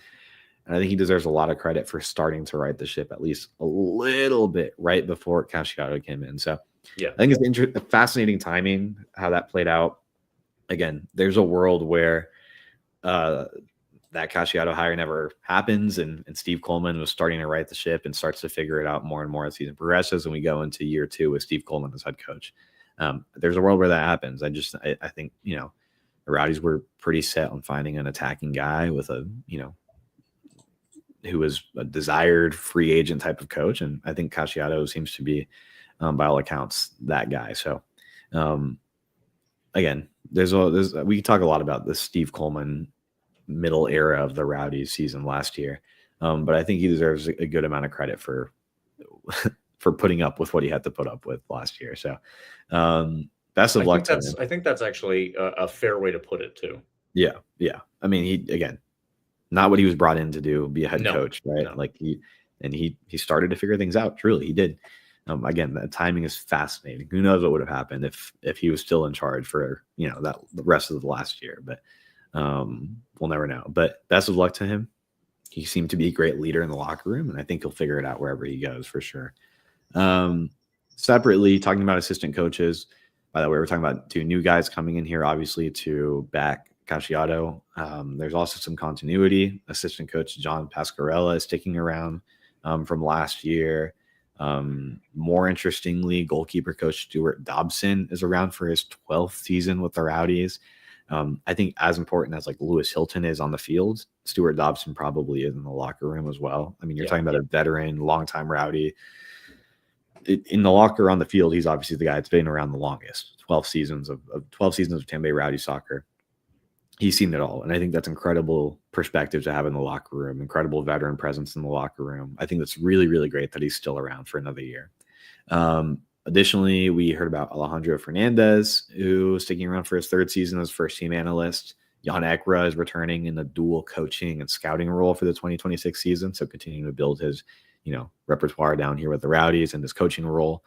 And I think he deserves a lot of credit for starting to right the ship at least a little bit right before Casciato came in. So I think it's fascinating timing how that played out. Again, there's a world where that Casciato hire never happens, and Steve Coleman was starting to right the ship and starts to figure it out more and more as the season progresses, and we go into year 2 with Steve Coleman as head coach. There's a world where that happens. I think the Rowdies were pretty set on finding an attacking guy with who was a desired free agent type of coach. And I think Casciato seems to be, by all accounts, that guy. So again, we talk a lot about the Steve Coleman middle era of the Rowdies season last year. But I think he deserves a good amount of credit for putting up with what he had to put up with last year. So best of luck to him. I think that's actually a fair way to put it too. Yeah. I mean, not what he was brought in to do, be a head coach, right? No. Like he started to figure things out. Truly, he did. Again, the timing is fascinating. Who knows what would have happened if he was still in charge for the rest of the last year? But we'll never know. But best of luck to him. He seemed to be a great leader in the locker room, and I think he'll figure it out wherever he goes for sure. Separately, talking about assistant coaches. By the way, we're talking about 2 new guys coming in here, obviously, to back Casciato. There's also some continuity. Assistant coach John Pasquarella is sticking around from last year. More interestingly, goalkeeper coach Stuart Dobson is around for his 12th season with the Rowdies. I think as important as like Lewis Hilton is on the field, Stuart Dobson probably is in the locker room as well. I mean, you're talking about a veteran, longtime Rowdy. In the locker on the field, he's obviously the guy that's been around the longest. 12 seasons of Tampa Bay Rowdy soccer. He's seen it all, and I think that's incredible perspective to have in the locker room. Incredible veteran presence in the locker room. I think that's really, really great that he's still around for another year. Additionally, we heard about Alejandro Fernandez, who is sticking around for his third season as first team analyst. Jan Ekra is returning in the dual coaching and scouting role for the 2026 season, so continuing to build his, repertoire down here with the Rowdies and his coaching role.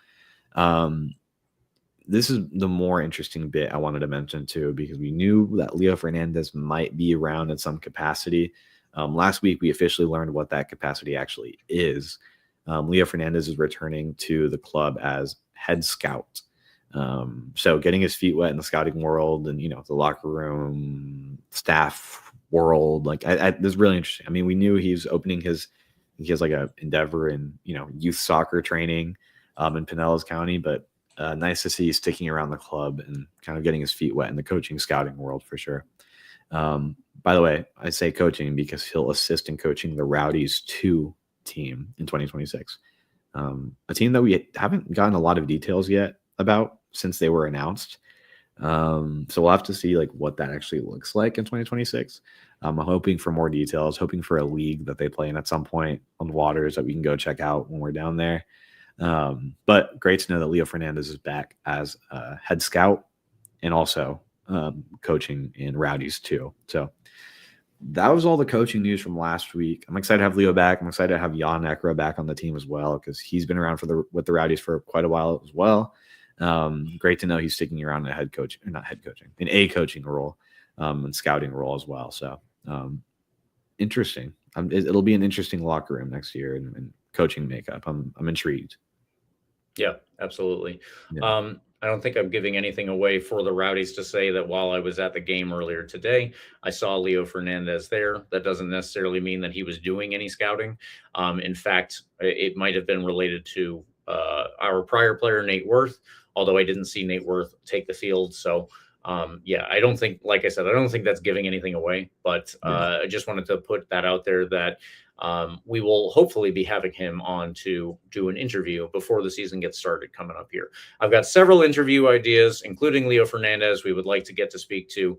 This is the more interesting bit I wanted to mention too, because we knew that Leo Fernandez might be around in some capacity. Last week, we officially learned what that capacity actually is. Leo Fernandez is returning to the club as head scout. So getting his feet wet in the scouting world and, the locker room staff world, like this is really interesting. I mean, we knew he has like a endeavor in, youth soccer training in Pinellas County, but nice to see he's sticking around the club and kind of getting his feet wet in the coaching scouting world for sure. By the way, I say coaching because he'll assist in coaching the Rowdies 2 team in 2026. A team that we haven't gotten a lot of details yet about since they were announced. So we'll have to see like what that actually looks like in 2026. I'm hoping for more details, hoping for a league that they play in at some point on the waters that we can go check out when we're down there. But great to know that Leo Fernandez is back as head scout and also coaching in Rowdies too. So that was all the coaching news from last week. I'm excited to have Leo back. I'm excited to have Jan Ekra back on the team as well, because he's been around with the Rowdies for quite a while as well. Great to know he's sticking around in a coaching role and scouting role as well. So interesting. It'll be an interesting locker room next year and coaching makeup. I'm intrigued. Yeah, absolutely. Yeah. I don't think I'm giving anything away for the Rowdies to say that while I was at the game earlier today, I saw Leo Fernandez there. That doesn't necessarily mean that he was doing any scouting. In fact, it might have been related to our prior player, Nate Worth, although I didn't see Nate Worth take the field. So, I don't think, like I said, I don't think that's giving anything away, but I just wanted to put that out there that we will hopefully be having him on to do an interview before the season gets started coming up here. I've got several interview ideas, including Leo Fernandez. We would like to get to speak to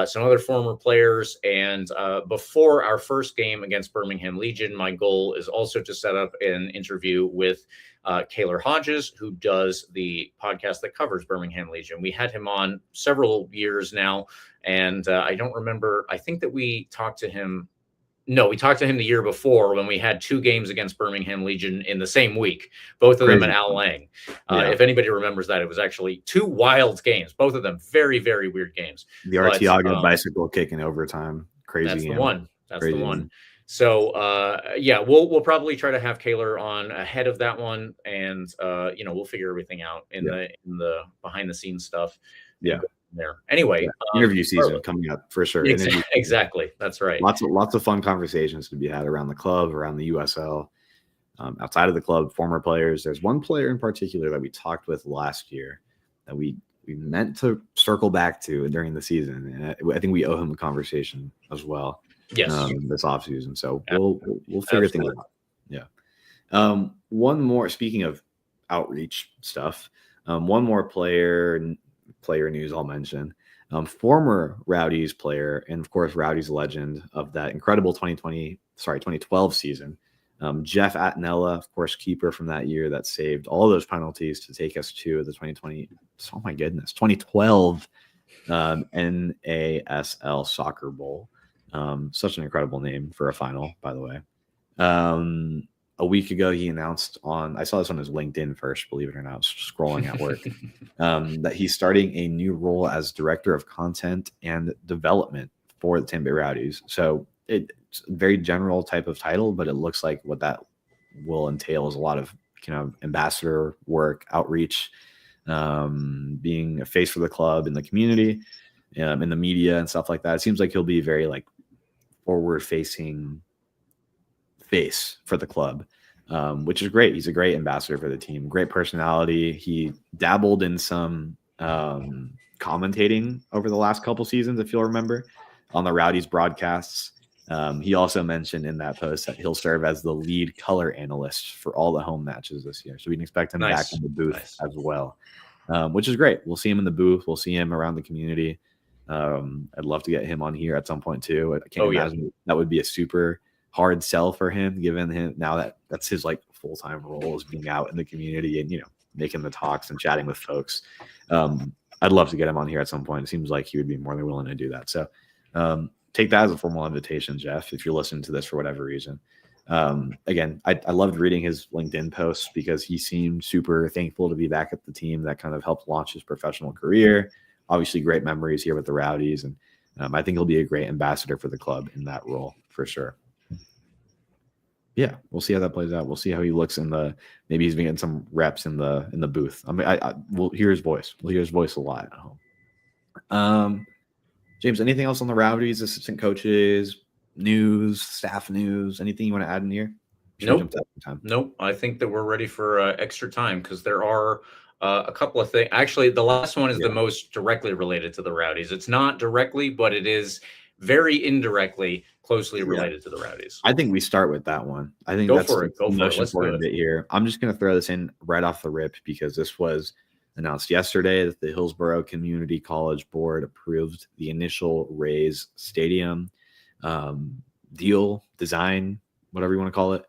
some other former players. And before our first game against Birmingham Legion, my goal is also to set up an interview with Kaylor Hodges, who does the podcast that covers Birmingham Legion. We had him on several years now, and I don't remember. I think that we talked to him. No, we talked to him the year before when we had 2 games against Birmingham Legion in the same week, both of them at Al Lang. If anybody remembers that, it was actually 2 wild games, both of them very, very weird games. The Arteaga bicycle kick in overtime. Crazy. That's the one. That's the one. So, we'll probably try to have Kaylor on ahead of that one, and we'll figure everything out in the behind the scenes stuff. Yeah. There. Anyway, interview season coming up for sure. Exactly. That's right. Lots of fun conversations to be had around the club, around the USL, outside of the club, former players. There's one player in particular that we talked with last year that we meant to circle back to during the season, and I think we owe him a conversation as well. Yes, this offseason. So we'll figure things out. Yeah. One more. Speaking of outreach stuff, one more player news I'll mention. Former Rowdies player and of course Rowdies legend of that incredible 2012 season. Jeff Attinella, of course, keeper from that year that saved all those penalties to take us to the 2012 NASL Soccer Bowl. Such an incredible name for a final, by the way. A week ago, he announced I saw this on his LinkedIn first, believe it or not, I was scrolling at work, that he's starting a new role as Director of Content and Development for the Tampa Bay Rowdies. So it's a very general type of title, but it looks like what that will entail is a lot of ambassador work, outreach, being a face for the club in the community, in the media and stuff like that. It seems like he'll be very forward-facing face for the club, which is great. He's a great ambassador for the team, great personality. He dabbled in some commentating over the last couple seasons, if you'll remember, on the Rowdies broadcasts. He also mentioned in that post that he'll serve as the lead color analyst for all the home matches this year. So we can expect him back in the booth as well, which is great. We'll see him in the booth. We'll see him around the community. I'd love to get him on here at some point too. I can't imagine that would be a super hard sell for him, given him now that that's his like full-time role is being out in the community and, making the talks and chatting with folks. I'd love to get him on here at some point. It seems like he would be more than willing to do that. So take that as a formal invitation, Jeff, if you're listening to this for whatever reason. Again, I loved reading his LinkedIn posts because he seemed super thankful to be back at the team that kind of helped launch his professional career. Obviously, great memories here with the Rowdies. And I think he'll be a great ambassador for the club in that role for sure. Yeah, we'll see how that plays out. We'll see how he looks maybe he's been getting some reps in the booth. I mean, we'll hear his voice. We'll hear his voice a lot at home. James, anything else on the Rowdies, assistant coaches, news, staff news, anything you want to add in here? Nope. I think that we're ready for extra time because there are a couple of things. Actually, the last one is the most directly related to the Rowdies. It's not directly, but it is very indirectly closely related to the Rowdies. I think we start with that one. I think Go that's for it. the most important bit here. I'm just going to throw this in right off the rip because this was announced yesterday that the Hillsborough Community College Board approved the initial Rays Stadium deal, design, whatever you want to call it,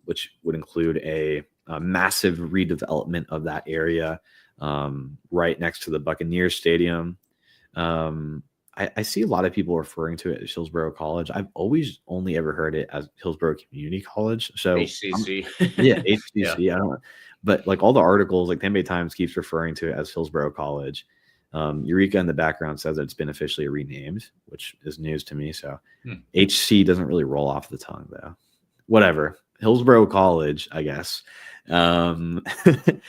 which would include a massive redevelopment of that area right next to the Buccaneers Stadium. I see a lot of people referring to it as Hillsborough College. I've always only ever heard it as Hillsborough Community College. So HCC. HCC. Yeah. I don't know. But like all the articles, like the NBA Times keeps referring to it as Hillsborough College. Eureka in the background says that it's been officially renamed, which is news to me. So HC doesn't really roll off the tongue though. Whatever. Hillsborough College, I guess, approved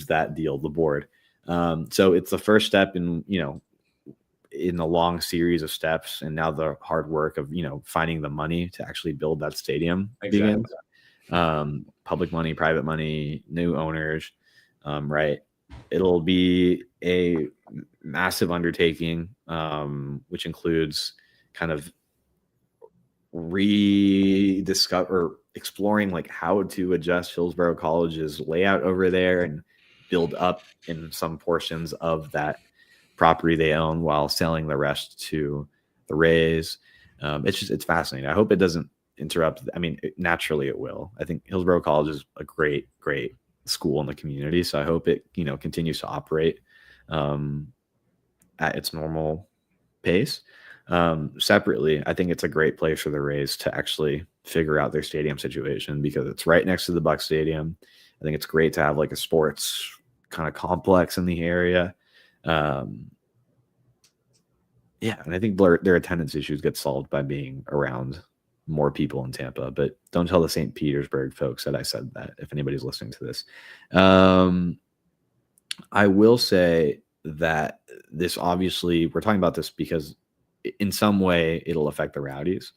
that deal, the board. So it's the first step in a long series of steps, and now the hard work of finding the money to actually build that stadium begins. Public money, private money, new owners, right? It'll be a massive undertaking, which includes kind of exploring like how to adjust Hillsborough College's layout over there and build up in some portions of that property they own while selling the rest to the Rays. It's fascinating. I hope it doesn't interrupt. I mean, naturally it will. I think Hillsborough College is a great school in the community. So I hope it, continues to operate at its normal pace. Separately, I think it's a great place for the Rays to actually figure out their stadium situation because it's right next to the Buck Stadium. I think it's great to have like a sports kind of complex in the area. And I think their attendance issues get solved by being around more people in Tampa, but don't tell the St. Petersburg folks that I said that if anybody's listening to this. I will say that this obviously, we're talking about this because in some way it'll affect the Rowdies.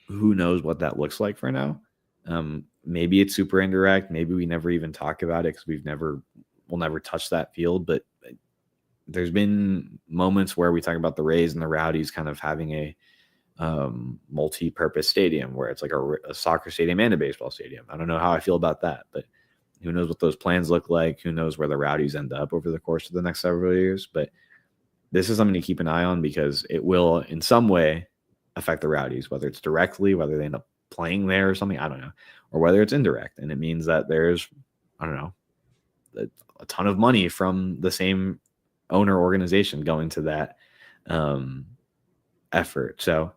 Who knows what that looks like for now? Maybe it's super indirect. Maybe we never even talk about it because we'll never touch that field. But there's been moments where we talk about the Rays and the Rowdies kind of having a multi-purpose stadium where it's like a soccer stadium and a baseball stadium. I don't know how I feel about that, but who knows what those plans look like? Who knows where the Rowdies end up over the course of the next several years? But this is something to keep an eye on because it will in some way affect the Rowdies, whether it's directly, whether they end up playing there or something, I don't know, or whether it's indirect. And it means that there's, I don't know, a ton of money from the same owner organization going to that effort. So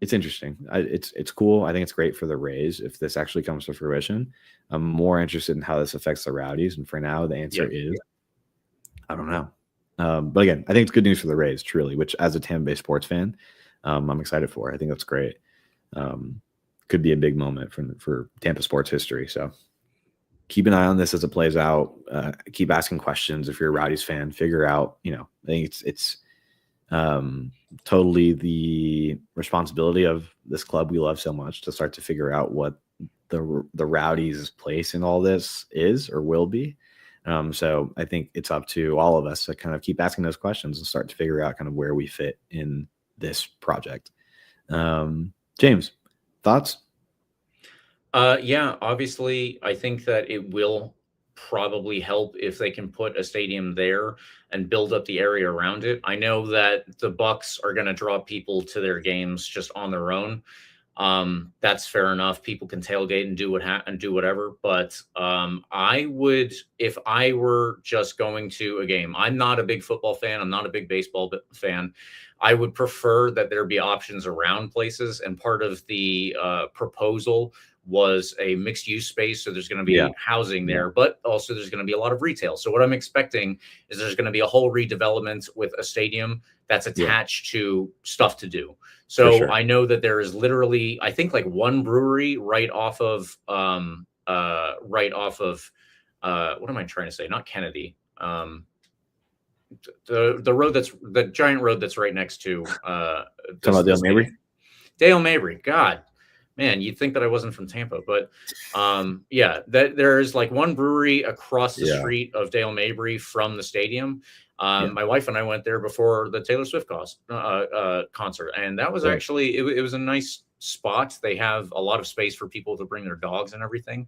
it's interesting. It's cool. I think it's great for the Rays if this actually comes to fruition. I'm more interested in how this affects the Rowdies. And for now, the answer is, I don't know. But again, I think it's good news for the Rays, truly, which as a Tampa Bay sports fan, I'm excited for. I think that's great. Could be a big moment for Tampa sports history. So keep an eye on this as it plays out. Keep asking questions. If you're a Rowdies fan, figure out, I think it's totally the responsibility of this club we love so much to start to figure out what the Rowdies' place in all this is or will be. So I think it's up to all of us to kind of keep asking those questions and start to figure out kind of where we fit in this project. James, thoughts? Yeah, obviously, I think that it will probably help if they can put a stadium there and build up the area around it. I know that the Bucks are going to draw people to their games just on their own. That's fair enough. People can tailgate and do whatever. But I would, if I were just going to a game, I'm not a big football fan. I'm not a big baseball fan. I would prefer that there be options around places. And part of the proposal was a mixed use space. So there's going to be housing there, but also there's going to be a lot of retail. So what I'm expecting is there's going to be a whole redevelopment with a stadium that's attached to stuff to do. So I know that there is literally, I think like one brewery right off of what am I trying to say? Not Kennedy. The road that's the giant road that's right next to Talking about Dale Mabry? Dale Mabry. God, man, you'd think that I wasn't from Tampa, but that there's like one brewery across the street of Dale Mabry from the stadium. My wife and I went there before the Taylor Swift concert, and that was actually it was a nice spot. They have a lot of space for people to bring their dogs and everything.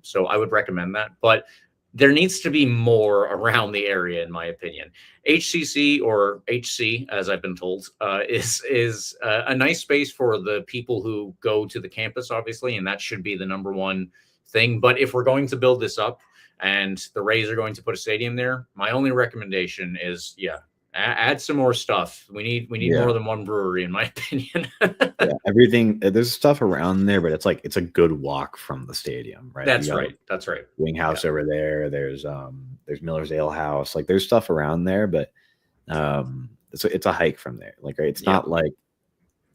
So I would recommend that, but there needs to be more around the area, in my opinion. HCC, or HC, as I've been told, is a nice space for the people who go to the campus, obviously, and that should be the number one thing. But if we're going to build this up and the Rays are going to put a stadium there, my only recommendation is, add some more stuff. We need more than one brewery, in my opinion. Everything, there's stuff around there, but it's a good walk from the stadium, right? That's right. Wing House over there. There's Miller's Ale House. Like there's stuff around there, but it's a hike from there. Like, right? It's not like,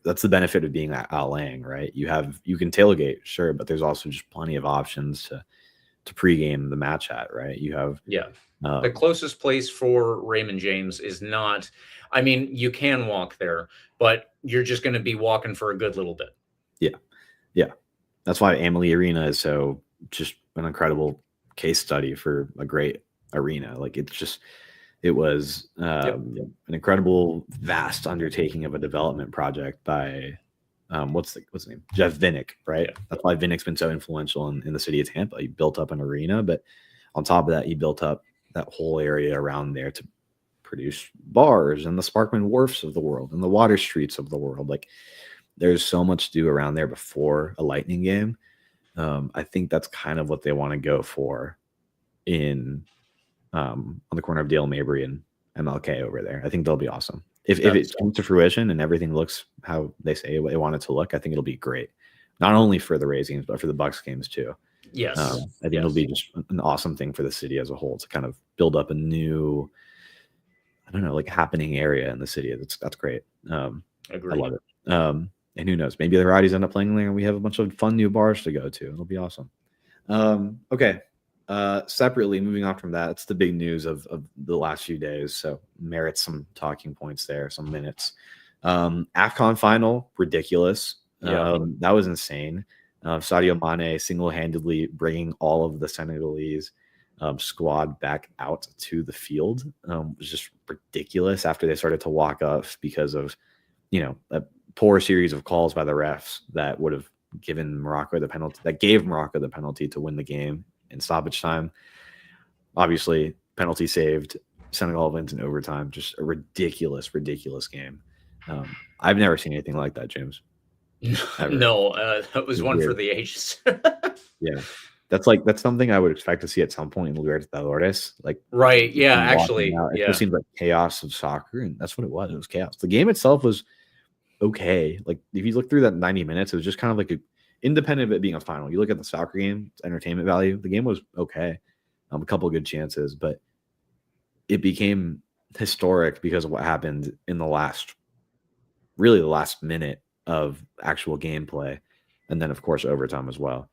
that's the benefit of being at Lang, right? You can tailgate, sure, but there's also just plenty of options to pregame the match at, right? You have the closest place for Raymond James is not, I mean, you can walk there, but you're just going to be walking for a good little bit. Yeah. That's why Amalie Arena is so just an incredible case study for a great arena. Like it was an incredible, vast undertaking of a development project by what's the name? Jeff Vinnick, right? That's why Vinnick's been so influential in the city of Tampa. He built up an arena, but on top of that, he built up that whole area around there to produce bars and the Sparkman Wharfs of the world and the Water Streets of the world. Like there's so much to do around there before a Lightning game. I think that's kind of what they want to go for on the corner of Dale Mabry and MLK over there. I think they'll be awesome. If it comes to fruition and everything looks how they say they want it to look, I think it'll be great. Not only for the Rays games, but for the Bucks games too. Yes. I think it'll be just an awesome thing for the city as a whole to kind of build up a new, I don't know, like happening area in the city. That's great. Agreed. I love it. And who knows, maybe the Rowdies end up playing there and we have a bunch of fun new bars to go to. It'll be awesome. Okay. Separately, moving on from that, it's the big news of the last few days. So merits some talking points there, some minutes. AFCON final, ridiculous. That was insane. Sadio Mane single-handedly bringing all of the Senegalese squad back out to the field was just ridiculous after they started to walk up because of, a poor series of calls by the refs that would have given Morocco the penalty, that gave Morocco the penalty to win the game in stoppage time. Obviously, penalty saved. Senegal wins in overtime. Just a ridiculous game. I've never seen anything like that, James. No, that was one for the ages. That's something I would expect to see at some point in Libertadores. Like, right? Yeah, actually, it just seems like chaos of soccer, and that's what it was. It was chaos. The game itself was okay. Like, if you look through that 90 minutes, it was just kind of like independent of it being a final. You look at the soccer game, entertainment value. The game was okay. A couple of good chances, but it became historic because of what happened in the last minute of actual gameplay, and then of course overtime as well.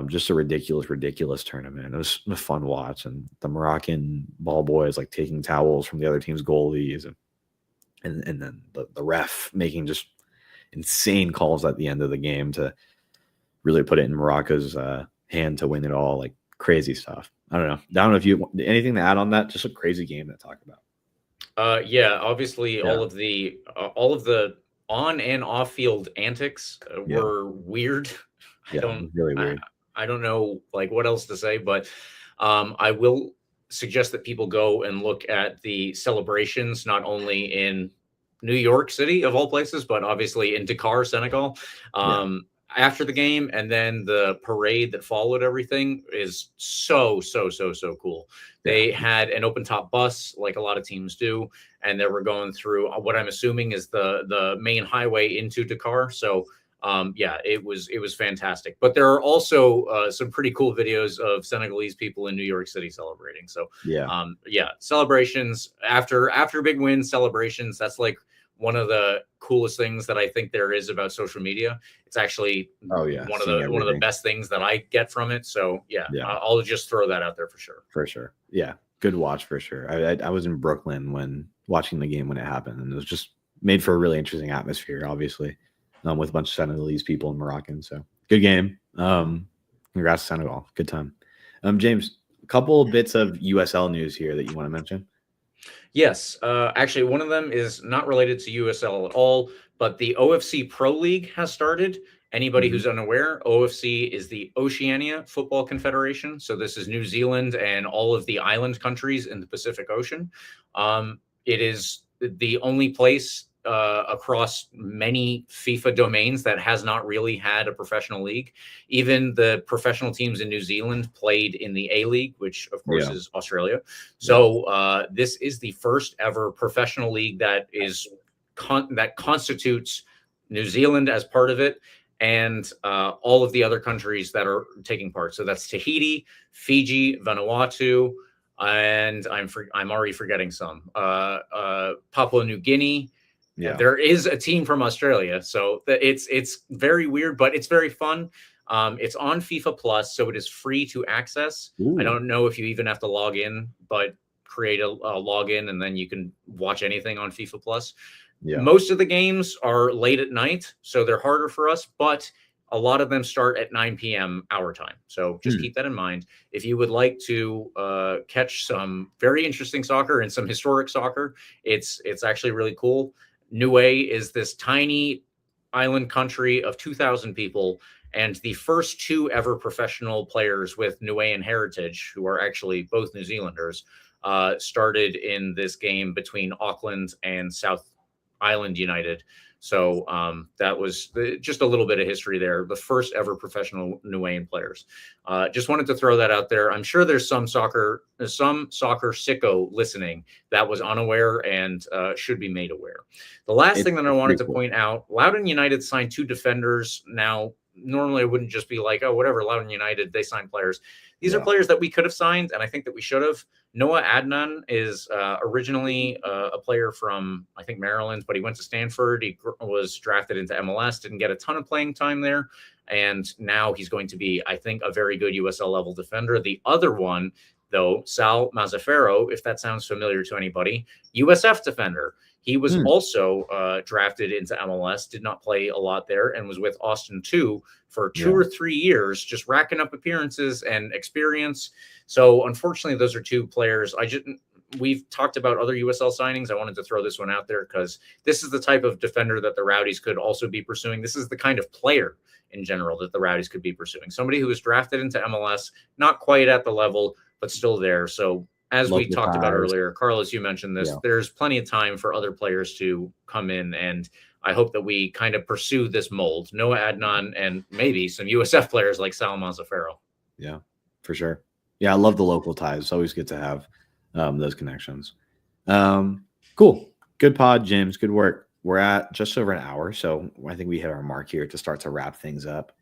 Just a ridiculous tournament. It was a fun watch, and the Moroccan ball boys like taking towels from the other team's goalies, and then the ref making just insane calls at the end of the game to really put it in Morocco's hand to win it all. Like crazy stuff. I don't know if you anything to add on that. Just a crazy game to talk about. Yeah, obviously Yeah, all of the on and off field antics yeah, were weird. I yeah. It don't was really I, weird. I don't know like what else to say, but I will suggest that people go and look at the celebrations not only in New York City of all places, but obviously in Dakar, Senegal. Yeah, After the game, and then the parade that followed everything is so cool. yeah, They had an open top bus like a lot of teams do, and they were going through what I'm assuming is the main highway into Dakar. So yeah, it was fantastic. But there are also some pretty cool videos of Senegalese people in New York City celebrating. So yeah. yeah, celebrations after big wins, celebrations. That's like one of the coolest things that I think there is about social media. It's actually Oh yeah, one of seeing the everything. best things that I get from it. So yeah, Yeah, I'll just throw that out there for sure. for sure. Yeah, good watch for sure. I was in Brooklyn when watching the game when it happened, and it was just made for a really interesting atmosphere. Obviously, with a bunch of Senegalese people and Moroccans. So good game. Congrats to Senegal. Good time. James, a couple of bits of USL news here that you want to mention. Yes, actually, one of them is not related to USL at all, but the OFC Pro League has started. Anybody Mhm. who's unaware, OFC is the Oceania Football Confederation. So this is New Zealand and all of the island countries in the Pacific Ocean. It is the only place across many FIFA domains that has not really had a professional league. Even the professional teams in New Zealand played in the A League, which of course Yeah, is Australia. yeah. So this is the first ever professional league that is that constitutes New Zealand as part of it, and all of the other countries that are taking part. So that's Tahiti, Fiji, Vanuatu, and I'm already forgetting some. Papua New Guinea. Yeah. There is a team from Australia, so it's very weird, but it's very fun. It's on FIFA Plus, so it is free to access. I Ooh. don't know if you even have to log in, but create a login and then you can watch anything on FIFA Plus. Yeah. Most of the games are late at night, so they're harder for us, but a lot of them start at 9 p.m. our time. So just Hmm. keep that in mind. If you would like to catch some very interesting soccer and some historic soccer, it's actually really cool. Niue is this tiny island country of 2,000 people, and the first two ever professional players with Niuean heritage, who are actually both New Zealanders, started in this game between Auckland and South Island United. So that was just a little bit of history there. The first ever professional Niuean players. Just wanted to throw that out there. I'm sure there's some soccer sicko listening that was unaware and should be made aware. The last thing that I It's wanted pretty to cool. point out: Loudoun United signed two defenders. Now, normally I wouldn't just be like, oh, whatever, Loudoun United, they signed players. These are Yeah. players that we could have signed, and I think that we should have. Noah Adnan is originally a player from, I think, Maryland, but he went to Stanford. He was drafted into MLS, didn't get a ton of playing time there. And now he's going to be, I think, a very good USL level defender. The other one, though, Sal Mazzaferro, if that sounds familiar to anybody, USF defender. He was Hmm. also drafted into MLS, did not play a lot there, and was with Austin 2 for two Yeah. or 3 years, just racking up appearances and experience. So unfortunately, those are two players. We've talked about other USL signings. I wanted to throw this one out there because this is the type of defender that the Rowdies could also be pursuing. This is the kind of player in general that the Rowdies could be pursuing. Somebody who was drafted into MLS, not quite at the level, but still there. So as we Local talked about ties. earlier, Carlos, you mentioned this, Yeah. there's plenty of time for other players to come in, and I hope that we kind of pursue this mold. Noah Adnan and maybe some USF players like Salomon Zafaro. Yeah. For sure. Yeah, I love the local ties. It's always good to have those connections. Cool. Good pod, James. Good work. We're at just over an hour, so I think we hit our mark here to start to wrap things up.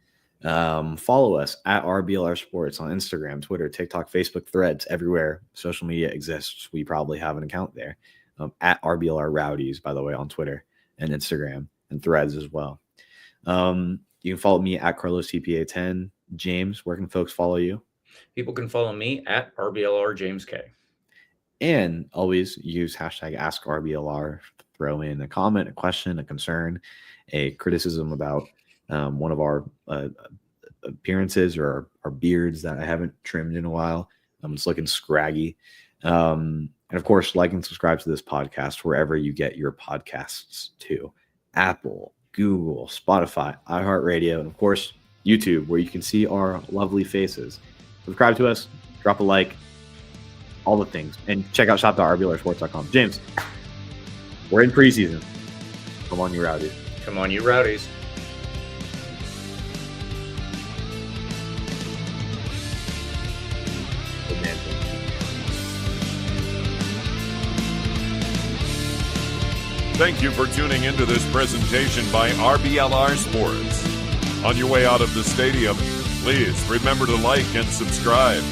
Follow us at RBLR Sports on Instagram, Twitter, TikTok, Facebook, Threads, everywhere social media exists. We probably have an account there. At RBLR Rowdies, by the way, on Twitter and Instagram and Threads as well. You can follow me at Carlos TPA10. James, where can folks follow you? People can follow me at RBLR James K. And always use hashtag AskRBLR. Throw in a comment, a question, a concern, a criticism about one of our appearances or our beards that I haven't trimmed in a while. It's looking scraggy. And of course, like and subscribe to this podcast wherever you get your podcasts too. Apple, Google, Spotify, iHeartRadio, and of course, YouTube, where you can see our lovely faces. Subscribe to us, drop a like, all the things. And check out shop.rblersports.com. James, we're in preseason. Come on, you Rowdies. Come on, you Rowdies. Thank you for tuning into this presentation by RBLR Sports. On your way out of the stadium, please remember to like and subscribe.